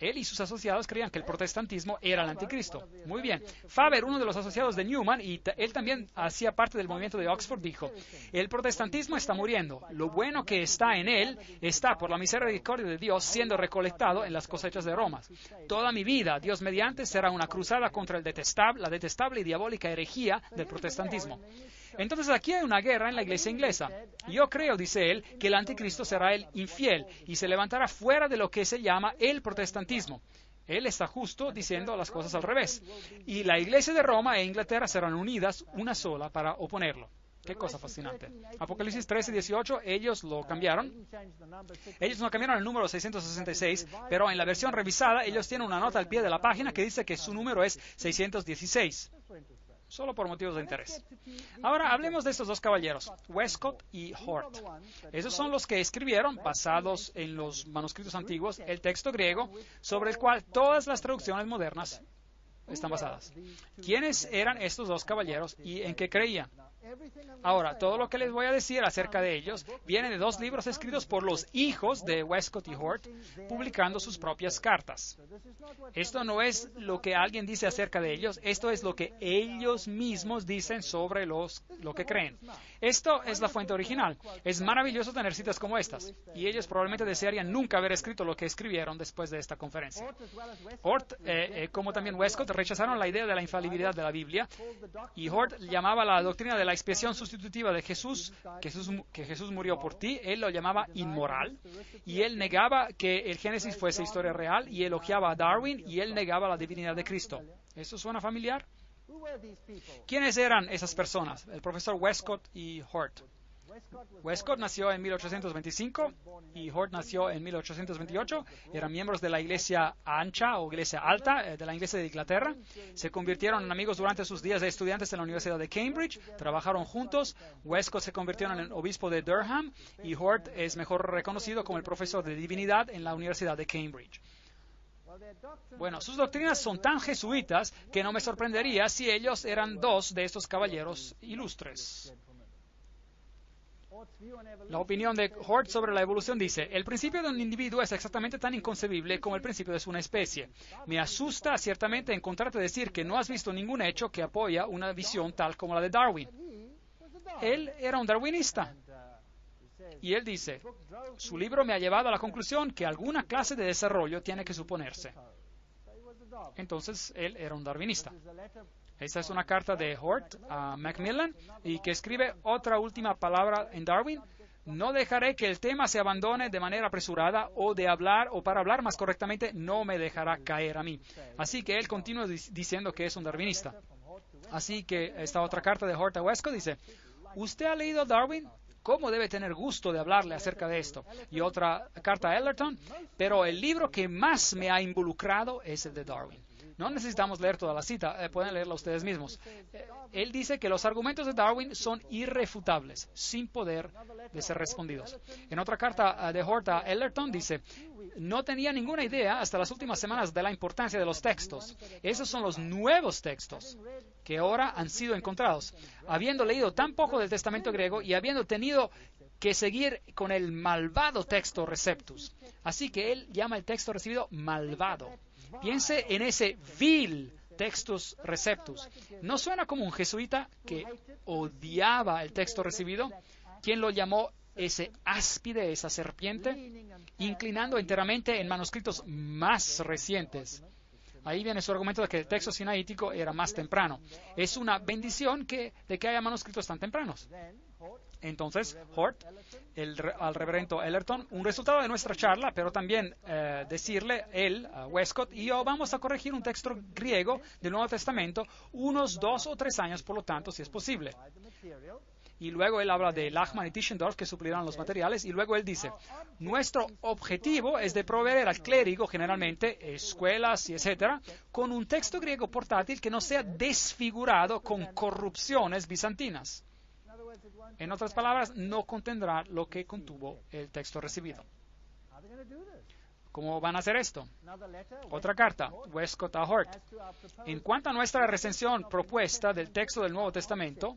Él y sus asociados creían que el protestantismo era el anticristo. Muy bien. Faber, uno de los asociados de Newman, y él también hacía parte del movimiento de Oxford, dijo, el protestantismo está muriendo. Lo bueno que está en él está, por la misericordia de Dios, siendo recolectado en las cosechas de Roma. Toda mi vida, Dios mediante, será una cruzada contra la detestable y diabólica herejía del protestantismo. Entonces aquí hay una guerra en la iglesia inglesa. Yo creo, dice él, que el anticristo será el infiel y se levantará fuera de lo que se llama el protestantismo. Él está justo diciendo las cosas al revés. Y la iglesia de Roma e Inglaterra serán unidas una sola para oponerlo. Qué cosa fascinante. Apocalipsis 13:18, ellos lo cambiaron. Ellos no cambiaron el número 666, pero en la versión revisada ellos tienen una nota al pie de la página que dice que su número es 616. Solo por motivos de interés. Ahora hablemos de estos dos caballeros, Westcott y Hort. Esos son los que escribieron, basados en los manuscritos antiguos, el texto griego sobre el cual todas las traducciones modernas están basadas. ¿Quiénes eran estos dos caballeros y en qué creían? Ahora, todo lo que les voy a decir acerca de ellos viene de dos libros escritos por los hijos de Westcott y Hort, publicando sus propias cartas. Esto no es lo que alguien dice acerca de ellos, esto es lo que ellos mismos dicen sobre lo que creen. Esto es la fuente original. Es maravilloso tener citas como estas, y ellos probablemente desearían nunca haber escrito lo que escribieron después de esta conferencia. Hort, como también Westcott, rechazaron la idea de la infalibilidad de la Biblia, y Hort llamaba la doctrina de la expiación sustitutiva de Jesús, que Jesús murió por ti, él lo llamaba inmoral, y él negaba que el Génesis fuese historia real, y elogiaba a Darwin, y él negaba la divinidad de Cristo. ¿Eso suena familiar? ¿Quiénes eran esas personas? El profesor Westcott y Hort. Westcott nació en 1825 y Hort nació en 1828. Eran miembros de la iglesia ancha o iglesia alta de la iglesia de Inglaterra. Se convirtieron en amigos durante sus días de estudiantes en la Universidad de Cambridge. Trabajaron juntos. Westcott se convirtió en el obispo de Durham y Hort es mejor reconocido como el profesor de divinidad en la Universidad de Cambridge. Bueno, sus doctrinas son tan jesuitas que no me sorprendería si ellos eran dos de estos caballeros ilustres. La opinión de Hort sobre la evolución dice, el principio de un individuo es exactamente tan inconcebible como el principio de una especie. Me asusta ciertamente encontrarte decir que no has visto ningún hecho que apoya una visión tal como la de Darwin. Él era un darwinista. Y él dice, su libro me ha llevado a la conclusión que alguna clase de desarrollo tiene que suponerse. Entonces, él era un darwinista. Esta es una carta de Hort a Macmillan y que escribe otra última palabra en Darwin. No dejaré que el tema se abandone de manera apresurada o para hablar más correctamente, no me dejará caer a mí. Así que él continúa diciendo que es un darwinista. Así que esta otra carta de Hort a Westcott dice, ¿usted ha leído Darwin? ¿Cómo debe tener gusto de hablarle acerca de esto? Y otra carta a Ellerton, pero el libro que más me ha involucrado es el de Darwin. No necesitamos leer toda la cita, pueden leerla ustedes mismos. Él dice que los argumentos de Darwin son irrefutables, sin poder de ser respondidos. En otra carta de Hort a Ellerton dice, no tenía ninguna idea hasta las últimas semanas de la importancia de los textos. Esos son los nuevos textos que ahora han sido encontrados. Habiendo leído tan poco del Testamento griego y habiendo tenido que seguir con el malvado texto Receptus. Así que él llama el texto recibido malvado. Piense en ese vil Textus Receptus. ¿No suena como un jesuita que odiaba el texto recibido? ¿Quién lo llamó ese áspide, esa serpiente? Inclinando enteramente en manuscritos más recientes. Ahí viene su argumento de que el texto sinaítico era más temprano. Es una bendición de que haya manuscritos tan tempranos. Entonces, Hort, al reverendo Ellerton, un resultado de nuestra charla, pero también decirle, él, Westcott y yo, vamos a corregir un texto griego del Nuevo Testamento unos 2 o 3 años, por lo tanto, si es posible. Y luego él habla de Lachmann y Tischendorf, que suplirán los materiales, y luego él dice, nuestro objetivo es de proveer al clérigo, generalmente, escuelas y etcétera, con un texto griego portátil que no sea desfigurado con corrupciones bizantinas. En otras palabras, no contendrá lo que contuvo el texto recibido. ¿Cómo van a hacer esto? Otra carta, Westcott a Hort. En cuanto a nuestra recensión propuesta del texto del Nuevo Testamento,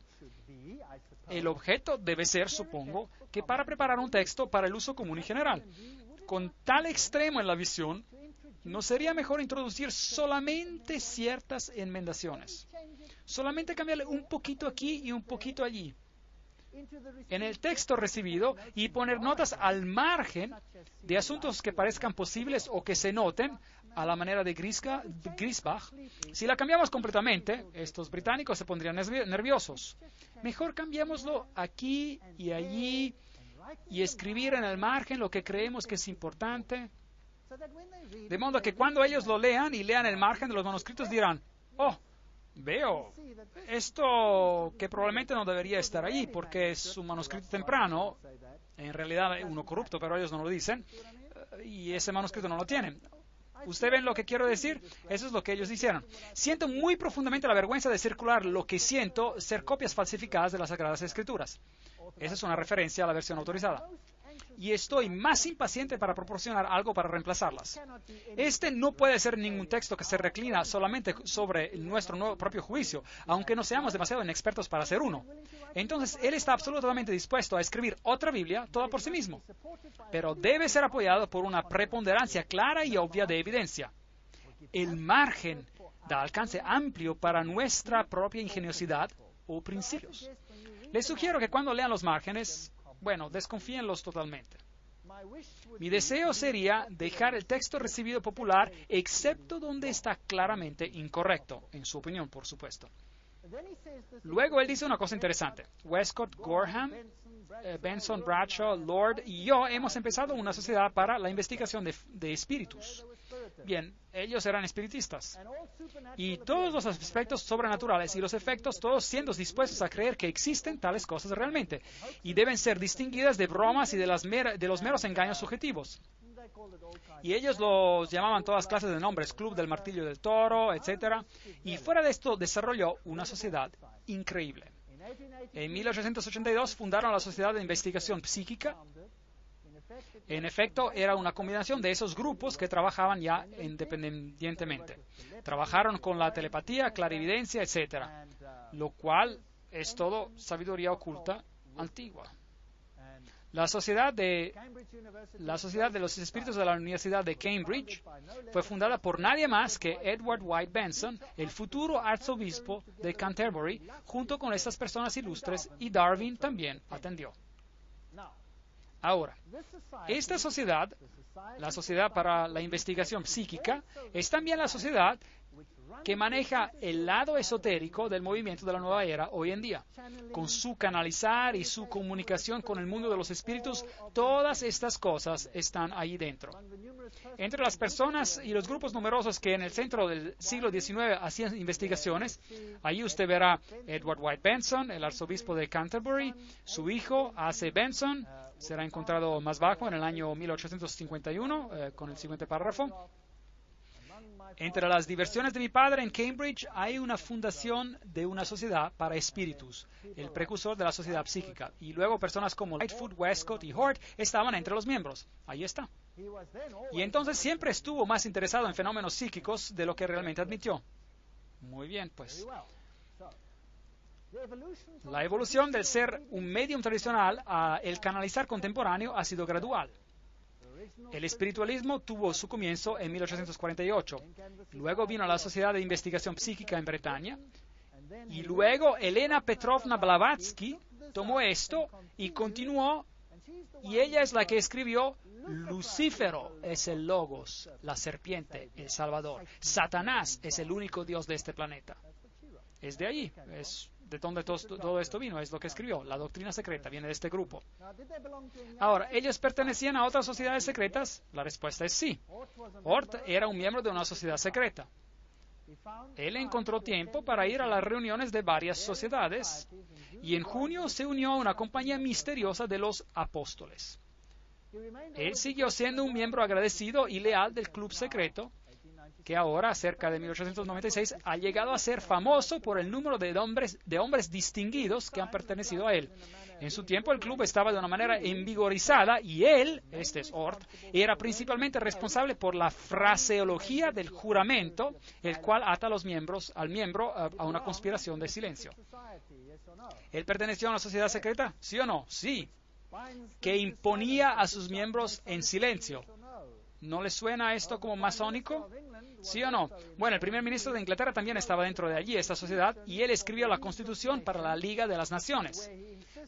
el objeto debe ser, supongo, que para preparar un texto para el uso común y general, con tal extremo en la visión ¿no sería mejor introducir solamente ciertas enmendaciones? Solamente cambiarle un poquito aquí y un poquito allí en el texto recibido y poner notas al margen de asuntos que parezcan posibles o que se noten a la manera de Griesbach. Si la cambiamos completamente, estos británicos se pondrían nerviosos. Mejor cambiémoslo aquí y allí y escribir en el margen lo que creemos que es importante, de modo que cuando ellos lo lean y lean el margen de los manuscritos dirán, oh, veo esto que probablemente no debería estar allí porque es un manuscrito temprano, en realidad uno corrupto, pero ellos no lo dicen, y ese manuscrito no lo tienen. ¿Usted ven lo que quiero decir? Eso es lo que ellos hicieron. Siento muy profundamente la vergüenza de circular lo que siento ser copias falsificadas de las Sagradas Escrituras. Esa es una referencia a la versión autorizada. Y estoy más impaciente para proporcionar algo para reemplazarlas. Este no puede ser ningún texto que se reclina solamente sobre nuestro propio juicio, aunque no seamos demasiado inexpertos para hacer uno. Entonces, él está absolutamente dispuesto a escribir otra Biblia, toda por sí mismo. Pero debe ser apoyado por una preponderancia clara y obvia de evidencia. El margen da alcance amplio para nuestra propia ingeniosidad o principios. Les sugiero que cuando lean los márgenes, desconfíenlos totalmente. Mi deseo sería dejar el texto recibido popular, excepto donde está claramente incorrecto, en su opinión, por supuesto. Luego él dice una cosa interesante. Westcott, Gorham, Benson, Bradshaw, Lord y yo hemos empezado una sociedad para la investigación de espíritus. Bien, ellos eran espiritistas. Y todos los aspectos sobrenaturales y los efectos, todos siendo dispuestos a creer que existen tales cosas realmente. Y deben ser distinguidas de bromas y de los meros engaños subjetivos. Y ellos los llamaban todas clases de nombres, Club del Martillo del Toro, etc. Y fuera de esto desarrolló una sociedad increíble. En 1882 fundaron la Sociedad de Investigación Psíquica. En efecto, era una combinación de esos grupos que trabajaban ya independientemente. Trabajaron con la telepatía, clarividencia, etc. Lo cual es todo sabiduría oculta antigua. La Sociedad de los Espíritus de la Universidad de Cambridge fue fundada por nadie más que Edward White Benson, el futuro arzobispo de Canterbury, junto con estas personas ilustres, y Darwin también atendió. Ahora, esta sociedad, la Sociedad para la Investigación Psíquica, es también la sociedad que maneja el lado esotérico del movimiento de la nueva era hoy en día. Con su canalizar y su comunicación con el mundo de los espíritus, todas estas cosas están ahí dentro. Entre las personas y los grupos numerosos que en el centro del siglo XIX hacían investigaciones, allí usted verá Edward White Benson, el arzobispo de Canterbury, su hijo, A.C. Benson, será encontrado más bajo en el año 1851, con el siguiente párrafo. Entre las diversiones de mi padre en Cambridge hay una fundación de una sociedad para espíritus, el precursor de la sociedad psíquica, y luego personas como Lightfoot, Westcott y Hort estaban entre los miembros. Ahí está. Y entonces siempre estuvo más interesado en fenómenos psíquicos de lo que realmente admitió. Muy bien, pues. La evolución del ser un medium tradicional a el canalizar contemporáneo ha sido gradual. El espiritualismo tuvo su comienzo en 1848. Luego vino la Sociedad de Investigación Psíquica en Bretaña. Y luego Elena Petrovna Blavatsky tomó esto y continuó. Y ella es la que escribió: Lucífero es el Logos, la serpiente, el Salvador. Satanás es el único Dios de este planeta. Es de allí, es de donde todo esto vino, es lo que escribió. La doctrina secreta viene de este grupo. Ahora, ¿ellos pertenecían a otras sociedades secretas? La respuesta es sí. Hort era un miembro de una sociedad secreta. Él encontró tiempo para ir a las reuniones de varias sociedades y en junio se unió a una compañía misteriosa de los apóstoles. Él siguió siendo un miembro agradecido y leal del club secreto, que ahora, cerca de 1896, ha llegado a ser famoso por el número de hombres distinguidos que han pertenecido a él. En su tiempo el club estaba de una manera envigorizada y él, este es Hort, era principalmente responsable por la fraseología del juramento, el cual ata al miembro a una conspiración de silencio. ¿Él perteneció a una sociedad secreta? ¿Sí o no? Sí. ¿Que imponía a sus miembros en silencio? ¿No les suena esto como masónico? ¿Sí o no? Bueno, el primer ministro de Inglaterra también estaba dentro de allí, esta sociedad, y él escribió la Constitución para la Liga de las Naciones,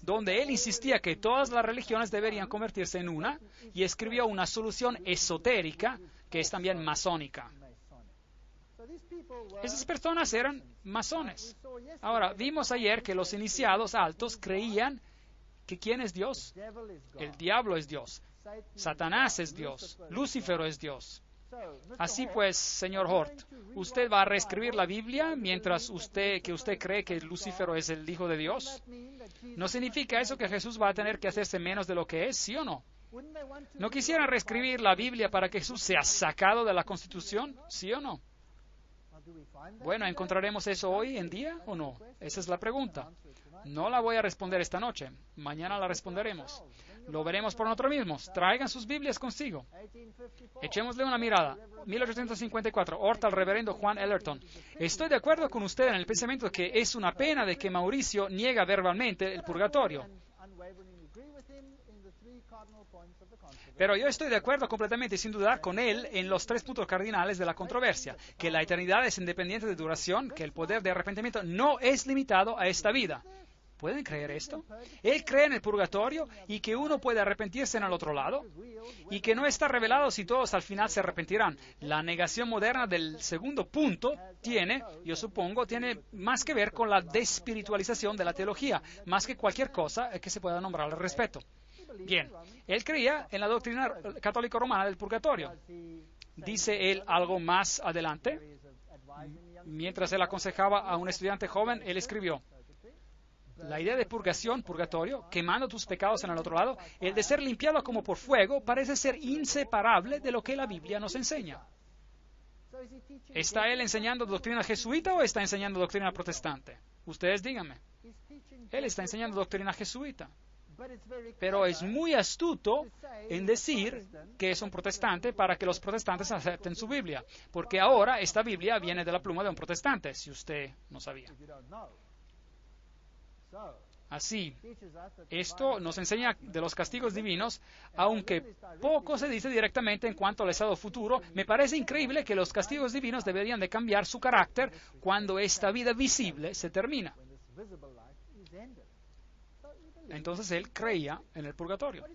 donde él insistía que todas las religiones deberían convertirse en una, y escribió una solución esotérica que es también masónica. Esas personas eran masones. Ahora, vimos ayer que los iniciados altos creían que ¿quién es Dios? El diablo es Dios. Satanás es Dios. Lucífero es Dios. Así pues, señor Hort, ¿usted va a reescribir la Biblia mientras usted cree que Lucífero es el Hijo de Dios? ¿No significa eso que Jesús va a tener que hacerse menos de lo que es, sí o no? ¿No quisieran reescribir la Biblia para que Jesús sea sacado de la Constitución, sí o no? Bueno, ¿encontraremos eso hoy en día o no? Esa es la pregunta. No la voy a responder esta noche. Mañana la responderemos. Lo veremos por nosotros mismos. Traigan sus Biblias consigo. Echémosle una mirada. 1854. Hort al reverendo Juan Ellerton. Estoy de acuerdo con usted en el pensamiento de que es una pena de que Mauricio niega verbalmente el purgatorio. Pero yo estoy de acuerdo completamente y sin dudar con él en los 3 puntos cardinales de la controversia, que la eternidad es independiente de duración, que el poder de arrepentimiento no es limitado a esta vida. ¿Pueden creer esto? Él cree en el purgatorio y que uno puede arrepentirse en el otro lado y que no está revelado si todos al final se arrepentirán. La negación moderna del segundo punto yo supongo, tiene más que ver con la despiritualización de la teología, más que cualquier cosa que se pueda nombrar al respecto. Bien, él creía en la doctrina católica romana del purgatorio. Dice él algo más adelante. Mientras él aconsejaba a un estudiante joven, él escribió: la idea de purgación, purgatorio, quemando tus pecados en el otro lado, el de ser limpiado como por fuego, parece ser inseparable de lo que la Biblia nos enseña. ¿Está él enseñando doctrina jesuita o está enseñando doctrina protestante? Ustedes díganme. Él está enseñando doctrina jesuita. Pero es muy astuto en decir que es un protestante para que los protestantes acepten su Biblia, porque ahora esta Biblia viene de la pluma de un protestante, si usted no sabía. Así, esto nos enseña de los castigos divinos, aunque poco se dice directamente en cuanto al estado futuro. Me parece increíble que los castigos divinos deberían de cambiar su carácter cuando esta vida visible se termina. Entonces él creía en el purgatorio.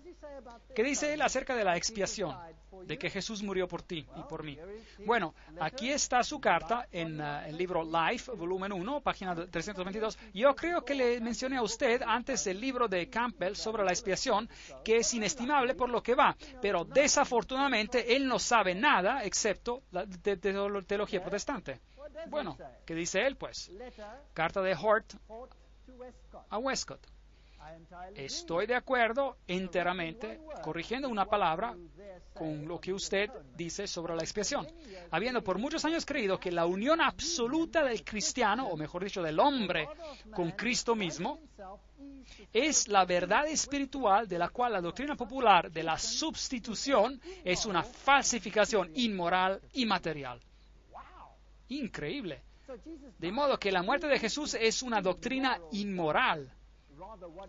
¿Qué dice él acerca de la expiación? De que Jesús murió por ti y por mí. Bueno, aquí está su carta en el libro Life, volumen 1, página 322. Yo creo que le mencioné a usted antes el libro de Campbell sobre la expiación, que es inestimable por lo que va, pero desafortunadamente él no sabe nada excepto de teología protestante. Bueno, ¿qué dice él, pues? Carta de Hort a Westcott. Estoy de acuerdo enteramente, corrigiendo una palabra, con lo que usted dice sobre la expiación. Habiendo por muchos años creído que la unión absoluta del cristiano, o mejor dicho, del hombre, con Cristo mismo, es la verdad espiritual de la cual la doctrina popular de la substitución es una falsificación inmoral y material. Increíble. De modo que la muerte de Jesús es una doctrina inmoral.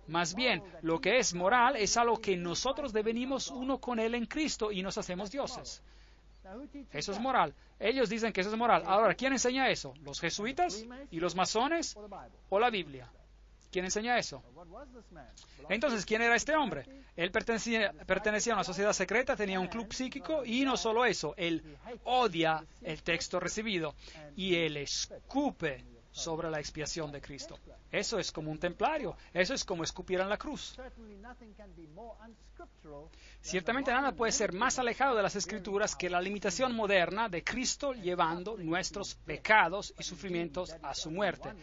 Más bien, lo que es moral es algo que nosotros devenimos uno con Él en Cristo y nos hacemos dioses. Eso es moral. Ellos dicen que eso es moral. Ahora, ¿quién enseña eso? ¿Los jesuitas y los masones o la Biblia? ¿Quién enseña eso? Entonces, ¿quién era este hombre? Él pertenecía a una sociedad secreta, tenía un club psíquico y no solo eso, él odia el texto recibido y él escupe sobre la expiación de Cristo. Eso es como un templario, eso es como escupir en la cruz. Ciertamente nada puede ser más alejado de las Escrituras que la limitación moderna de Cristo llevando nuestros pecados y sufrimientos a su muerte.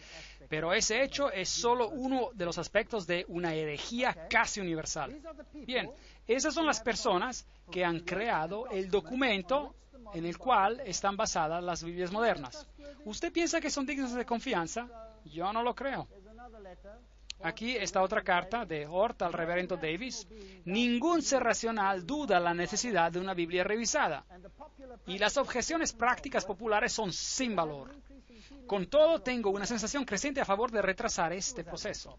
Pero ese hecho es solo uno de los aspectos de una herejía casi universal. Bien, esas son las personas que han creado el documento en el cual están basadas las Biblias modernas. ¿Usted piensa que son dignos de confianza? Yo no lo creo. Aquí está otra carta de Hort al reverendo Davis. Ningún ser racional duda la necesidad de una Biblia revisada. Y las objeciones prácticas populares son sin valor. Con todo, tengo una sensación creciente a favor de retrasar este proceso.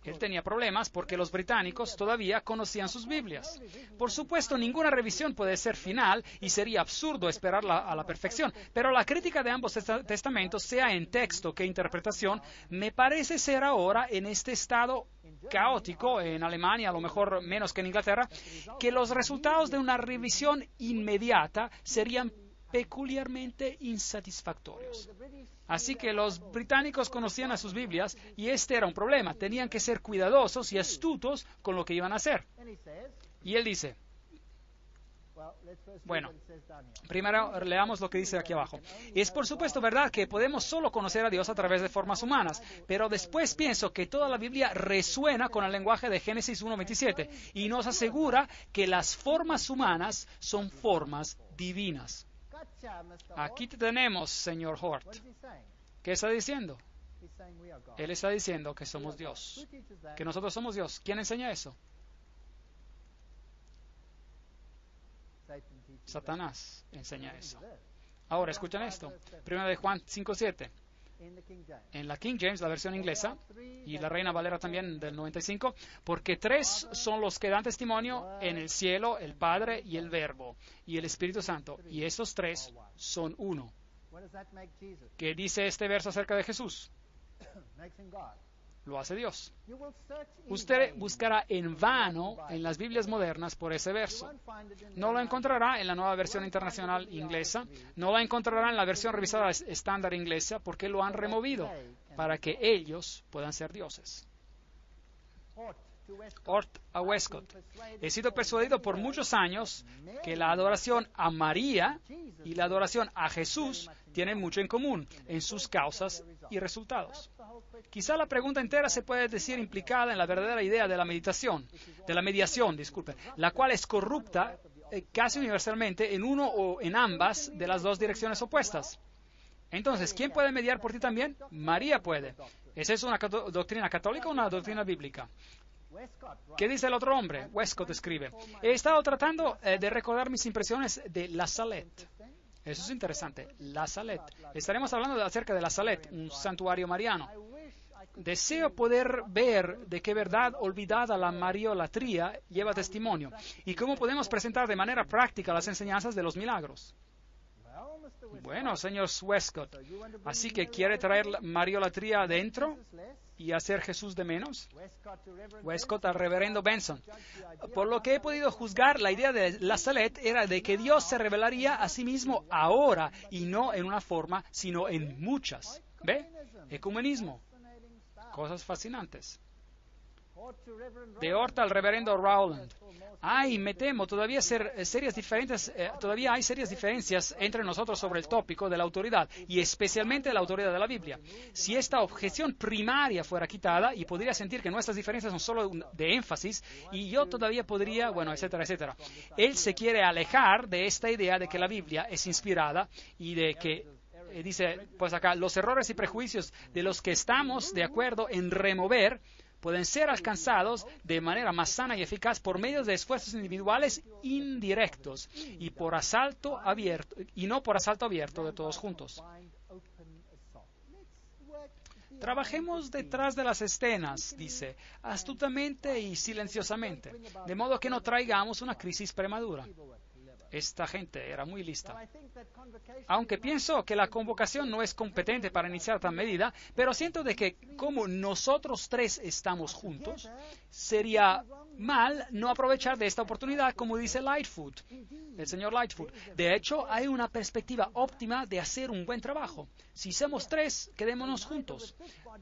Él tenía problemas porque los británicos todavía conocían sus Biblias. Por supuesto, ninguna revisión puede ser final y sería absurdo esperarla a la perfección, pero la crítica de ambos testamentos, sea en texto que interpretación, me parece ser ahora en este estado caótico, en Alemania, a lo mejor menos que en Inglaterra, que los resultados de una revisión inmediata serían peculiarmente insatisfactorios. Así que los británicos conocían a sus Biblias y este era un problema. Tenían que ser cuidadosos y astutos con lo que iban a hacer. Y él dice, bueno, primero leamos lo que dice aquí abajo. Es por supuesto verdad que podemos solo conocer a Dios a través de formas humanas, pero después pienso que toda la Biblia resuena con el lenguaje de Génesis 1:27 y nos asegura que las formas humanas son formas divinas. Aquí te tenemos, señor Hort. ¿Qué está diciendo? Él está diciendo que somos Dios, que nosotros somos Dios. ¿Quién enseña eso? Satanás enseña eso. Ahora, escuchen esto. 1 de Juan 5:7. En la King James, la versión inglesa, y la Reina Valera también del 95, porque tres son los que dan testimonio en el cielo, el Padre y el Verbo y el Espíritu Santo, y esos tres son uno. ¿Qué dice este verso acerca de Jesús? Lo hace Dios. Usted buscará en vano en las Biblias modernas por ese verso. No lo encontrará en la Nueva Versión Internacional Inglesa, no lo encontrará en la versión revisada estándar inglesa, porque lo han removido para que ellos puedan ser dioses. Hort a Westcott. He sido persuadido por muchos años que la adoración a María y la adoración a Jesús tienen mucho en común en sus causas y resultados. Quizá la pregunta entera se puede decir implicada en la verdadera idea de la mediación, la cual es corrupta casi universalmente en uno o en ambas de las dos direcciones opuestas. Entonces, ¿quién puede mediar por ti también? María puede. ¿Es eso una doctrina católica o una doctrina bíblica? ¿Qué dice el otro hombre? Westcott escribe: he estado tratando de recordar mis impresiones de La Salette. Eso es interesante. La Salette. Estaremos hablando acerca de La Salette, un santuario mariano. Deseo poder ver de qué verdad olvidada la mariolatría lleva testimonio y cómo podemos presentar de manera práctica las enseñanzas de los milagros. Bueno, señor Westcott, ¿así que quiere traer la mariolatría adentro y hacer Jesús de menos? Westcott al reverendo Benson. Por lo que he podido juzgar, la idea de La Salette era de que Dios se revelaría a sí mismo ahora y no en una forma, sino en muchas. ¿Ve? Ecumenismo. Cosas fascinantes. De Hort al reverendo Rowland. Me temo, todavía hay serias diferencias entre nosotros sobre el tópico de la autoridad, y especialmente la autoridad de la Biblia. Si esta objeción primaria fuera quitada, y podría sentir que nuestras diferencias son solo de énfasis, y yo todavía podría, etcétera, etcétera. Él se quiere alejar de esta idea de que la Biblia es inspirada y de que dice, pues acá, los errores y prejuicios de los que estamos de acuerdo en remover pueden ser alcanzados de manera más sana y eficaz por medio de esfuerzos individuales indirectos y por asalto abierto, y no por asalto abierto de todos juntos. Trabajemos detrás de las escenas, dice, astutamente y silenciosamente, de modo que no traigamos una crisis prematura. Esta gente era muy lista. Aunque pienso que la convocación no es competente para iniciar tal medida, pero siento de que como nosotros tres estamos juntos, sería mal no aprovechar de esta oportunidad, como dice Lightfoot, el señor Lightfoot. De hecho, hay una perspectiva óptima de hacer un buen trabajo. Si somos tres, quedémonos juntos.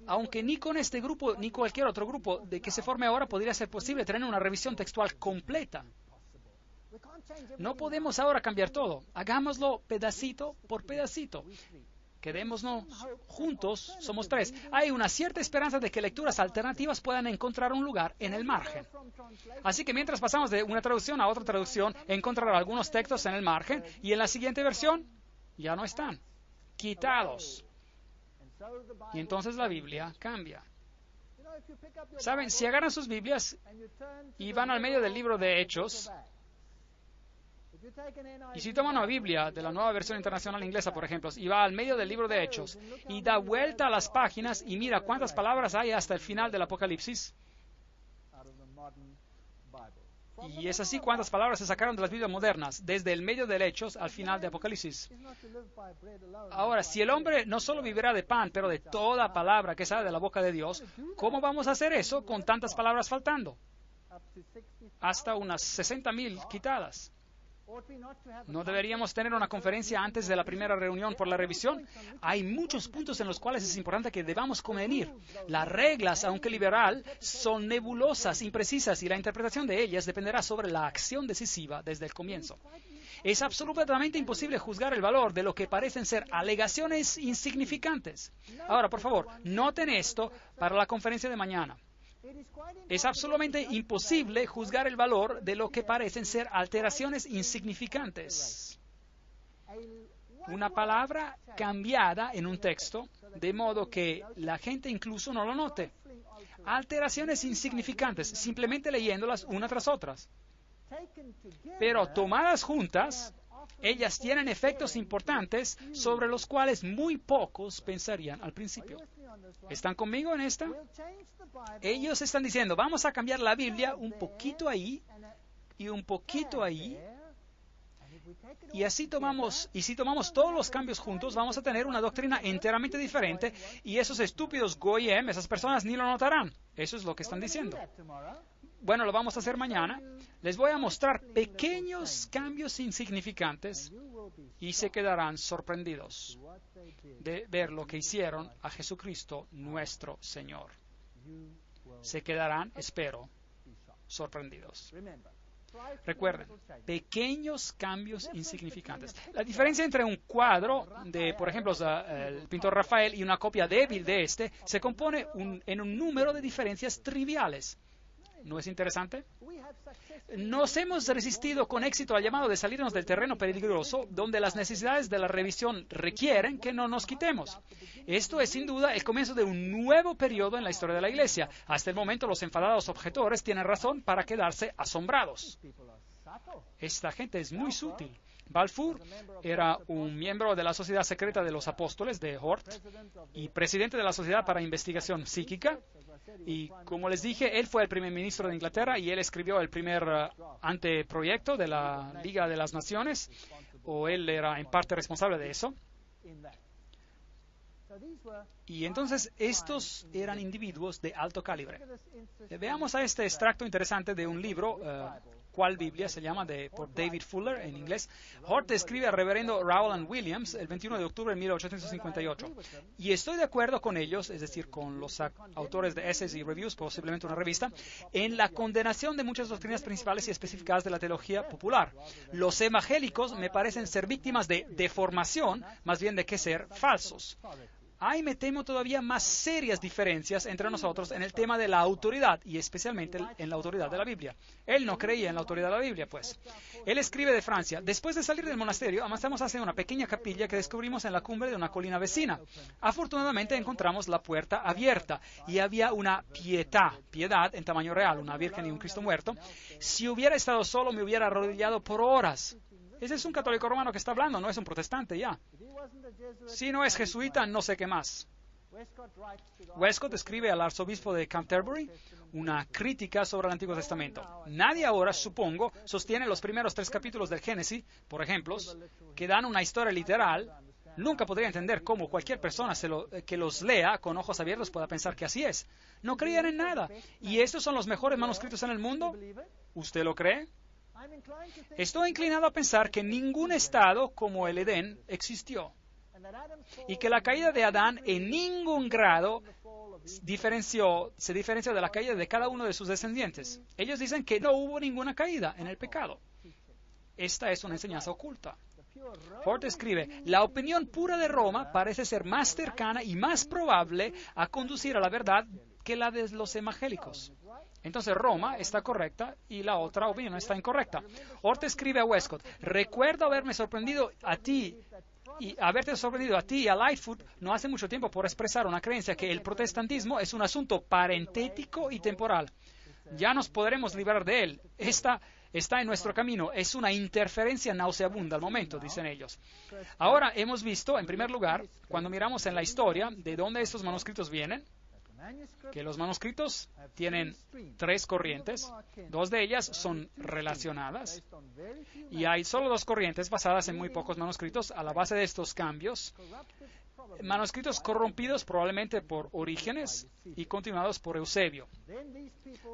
Aunque ni con este grupo ni cualquier otro grupo de que se forme ahora podría ser posible tener una revisión textual completa. No podemos ahora cambiar todo. Hagámoslo pedacito por pedacito. Quedémonos juntos, somos tres. Hay una cierta esperanza de que lecturas alternativas puedan encontrar un lugar en el margen. Así que mientras pasamos de una traducción a otra traducción, encontrará algunos textos en el margen y en la siguiente versión ya no están. Quitados. Y entonces la Biblia cambia. ¿Saben? Si agarran sus Biblias y van al medio del libro de Hechos, y si toma una Biblia de la Nueva Versión Internacional Inglesa, por ejemplo, y va al medio del libro de Hechos y da vuelta a las páginas y mira cuántas palabras hay hasta el final del Apocalipsis, Y es así cuántas palabras se sacaron de las Biblias modernas, desde el medio del Hechos al final de Apocalipsis. Ahora, si el hombre no solo vivirá de pan, pero de toda palabra que sale de la boca de Dios, ¿cómo vamos a hacer eso con tantas palabras faltando? Hasta unas 60,000 quitadas. ¿No deberíamos tener una conferencia antes de la primera reunión por la revisión? Hay muchos puntos en los cuales es importante que debamos convenir. Las reglas, aunque liberal, son nebulosas, imprecisas, y la interpretación de ellas dependerá sobre la acción decisiva desde el comienzo. Es absolutamente imposible juzgar el valor de lo que parecen ser alegaciones insignificantes. Ahora, por favor, noten esto para la conferencia de mañana. Es absolutamente imposible juzgar el valor de lo que parecen ser alteraciones insignificantes. Una palabra cambiada en un texto, de modo que la gente incluso no lo note. Alteraciones insignificantes, simplemente leyéndolas una tras otras. Pero tomadas juntas, ellas tienen efectos importantes sobre los cuales muy pocos pensarían al principio. ¿Están conmigo en esta? Ellos están diciendo, vamos a cambiar la Biblia un poquito ahí y un poquito ahí. Y si tomamos todos los cambios juntos, vamos a tener una doctrina enteramente diferente, y esos estúpidos goyim, esas personas ni lo notarán. Eso es lo que están diciendo. Bueno, lo vamos a hacer mañana. Les voy a mostrar pequeños cambios insignificantes y se quedarán sorprendidos de ver lo que hicieron a Jesucristo nuestro Señor. Se quedarán, espero, sorprendidos. Recuerden, pequeños cambios insignificantes. La diferencia entre un cuadro de, por ejemplo, el pintor Rafael y una copia débil de este se compone en un número de diferencias triviales. ¿No es interesante? Nos hemos resistido con éxito al llamado de salirnos del terreno peligroso, donde las necesidades de la revisión requieren que no nos quitemos. Esto es sin duda el comienzo de un nuevo periodo en la historia de la Iglesia. Hasta el momento los enfadados objetores tienen razón para quedarse asombrados. Esta gente es muy sutil. Balfour era un miembro de la Sociedad Secreta de los Apóstoles de Hort y presidente de la Sociedad para Investigación Psíquica. Y como les dije, él fue el primer ministro de Inglaterra y él escribió el primer anteproyecto de la Liga de las Naciones, o él era en parte responsable de eso. Y entonces estos eran individuos de alto calibre. Veamos a este extracto interesante de un libro, ¿Cuál Biblia? Se llama, por David Fuller en inglés. Hort escribe al reverendo Rowland Williams el 21 de octubre de 1858. Y estoy de acuerdo con ellos, es decir, con los autores de Essays y Reviews, posiblemente una revista, en la condenación de muchas doctrinas principales y especificadas de la teología popular. Los evangélicos me parecen ser víctimas de deformación, más bien de que ser falsos. Ahí me temo todavía más serias diferencias entre nosotros en el tema de la autoridad, y especialmente en la autoridad de la Biblia. Él no creía en la autoridad de la Biblia, pues. Él escribe de Francia: después de salir del monasterio, avanzamos hacia una pequeña capilla que descubrimos en la cumbre de una colina vecina. Afortunadamente encontramos la puerta abierta y había una piedad en tamaño real, una virgen y un Cristo muerto. Si hubiera estado solo, me hubiera arrodillado por horas. Ese es un católico romano que está hablando, no es un protestante ya. Si no es jesuita, no sé qué más. Westcott escribe al arzobispo de Canterbury una crítica sobre el Antiguo Testamento. Nadie ahora, supongo, sostiene los primeros 3 capítulos del Génesis, por ejemplo, que dan una historia literal. Nunca podría entender cómo cualquier persona que los lea con ojos abiertos pueda pensar que así es. No creían en nada. ¿Y estos son los mejores manuscritos en el mundo? ¿Usted lo cree? Estoy inclinado a pensar que ningún estado como el Edén existió y que la caída de Adán en ningún grado se diferencia de la caída de cada uno de sus descendientes. Ellos dicen que no hubo ninguna caída en el pecado. Esta es una enseñanza oculta. Hort escribe: la opinión pura de Roma parece ser más cercana y más probable a conducir a la verdad que la de los evangélicos. Entonces Roma está correcta y la otra opinión está incorrecta. Hort escribe a Westcott: recuerdo haberte sorprendido a ti y a Lightfoot no hace mucho tiempo por expresar una creencia que el protestantismo es un asunto parentético y temporal. Ya nos podremos librar de él. Está en nuestro camino. Es una interferencia nauseabunda al momento, dicen ellos. Ahora hemos visto, en primer lugar, cuando miramos en la historia de dónde estos manuscritos vienen, que los manuscritos tienen tres corrientes, dos de ellas son relacionadas, y hay solo dos corrientes basadas en muy pocos manuscritos. A la base de estos cambios, manuscritos corrompidos probablemente por Orígenes y continuados por Eusebio.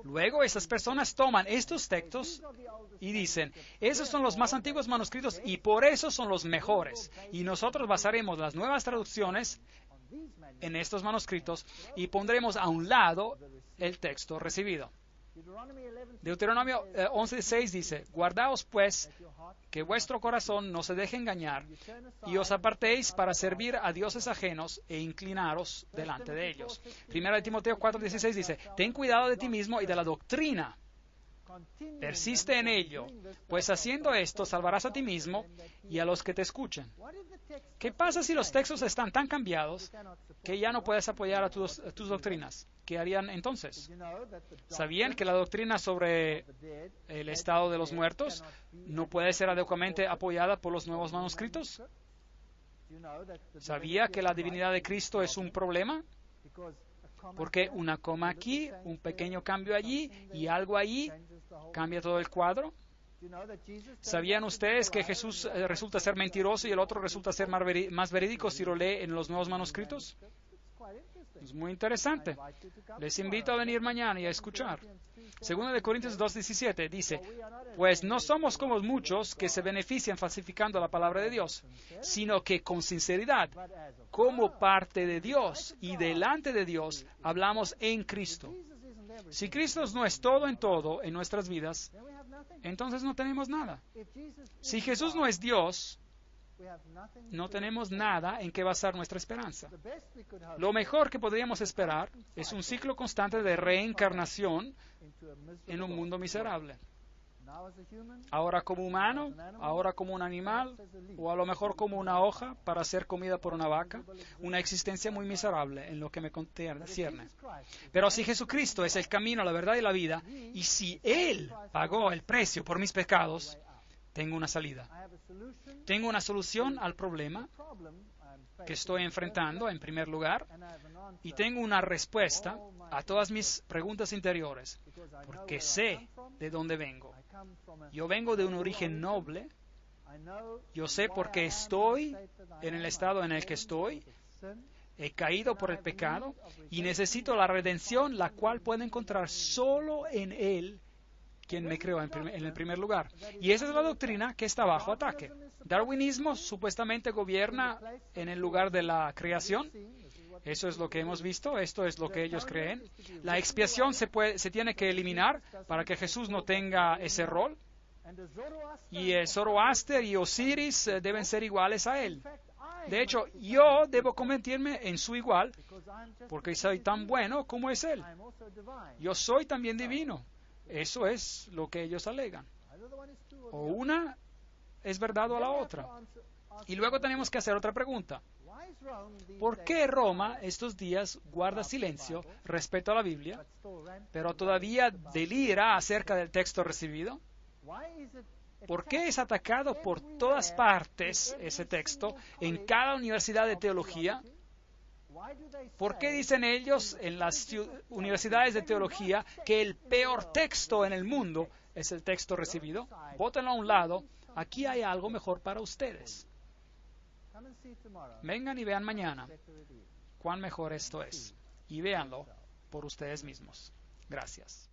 Luego estas personas toman estos textos y dicen, esos son los más antiguos manuscritos y por eso son los mejores. Y nosotros basaremos las nuevas traducciones en estos manuscritos y pondremos a un lado el texto recibido. Deuteronomio 11:6 dice, guardaos pues que vuestro corazón no se deje engañar y os apartéis para servir a dioses ajenos e inclinaros delante de ellos. Primera de Timoteo 4:16 dice, ten cuidado de ti mismo y de la doctrina. Persiste en ello, pues haciendo esto salvarás a ti mismo y a los que te escuchen. ¿Qué pasa si los textos están tan cambiados que ya no puedes apoyar a tus doctrinas? ¿Qué harían entonces? ¿Sabían que la doctrina sobre el estado de los muertos no puede ser adecuadamente apoyada por los nuevos manuscritos? ¿Sabía que la divinidad de Cristo es un problema? Porque una coma aquí, un pequeño cambio allí y algo allí cambia todo el cuadro. ¿Sabían ustedes que Jesús resulta ser mentiroso y el otro resulta ser más verídico si lo lee en los nuevos manuscritos? Es muy interesante. Les invito a venir mañana y a escuchar. Segunda de Corintios 2:17 dice, pues no somos como muchos que se benefician falsificando la palabra de Dios, sino que con sinceridad, como parte de Dios y delante de Dios, hablamos en Cristo. Si Cristo no es todo en nuestras vidas, entonces no tenemos nada. Si Jesús no es Dios, no tenemos nada en que basar nuestra esperanza. Lo mejor que podríamos esperar es un ciclo constante de reencarnación en un mundo miserable. Ahora como humano, ahora como un animal, o a lo mejor como una hoja para ser comida por una vaca, una existencia muy miserable en lo que me concierne. Pero si Jesucristo es el camino, la verdad y la vida, y si Él pagó el precio por mis pecados, tengo una salida. Tengo una solución al problema que estoy enfrentando en primer lugar y tengo una respuesta a todas mis preguntas interiores, porque sé de dónde vengo. Yo vengo de un origen noble. Yo sé por qué estoy en el estado en el que estoy. He caído por el pecado y necesito la redención, la cual puedo encontrar solo en Él, quien me creó en el primer lugar. Y esa es la doctrina que está bajo ataque. Darwinismo supuestamente gobierna en el lugar de la creación. Eso es lo que hemos visto, esto es lo que ellos creen. La expiación se tiene que eliminar para que Jesús no tenga ese rol. Y Zoroaster y Osiris deben ser iguales a él. De hecho, yo debo convertirme en su igual porque soy tan bueno como es él. Yo soy también divino. Eso es lo que ellos alegan. O una es verdad o la otra. Y luego tenemos que hacer otra pregunta. ¿Por qué Roma estos días guarda silencio respecto a la Biblia, pero todavía delira acerca del texto recibido? ¿Por qué es atacado por todas partes ese texto en cada universidad de teología? ¿Por qué dicen ellos en las universidades de teología que el peor texto en el mundo es el texto recibido? Bótenlo a un lado. Aquí hay algo mejor para ustedes. Vengan y vean mañana cuán mejor esto es. Y véanlo por ustedes mismos. Gracias.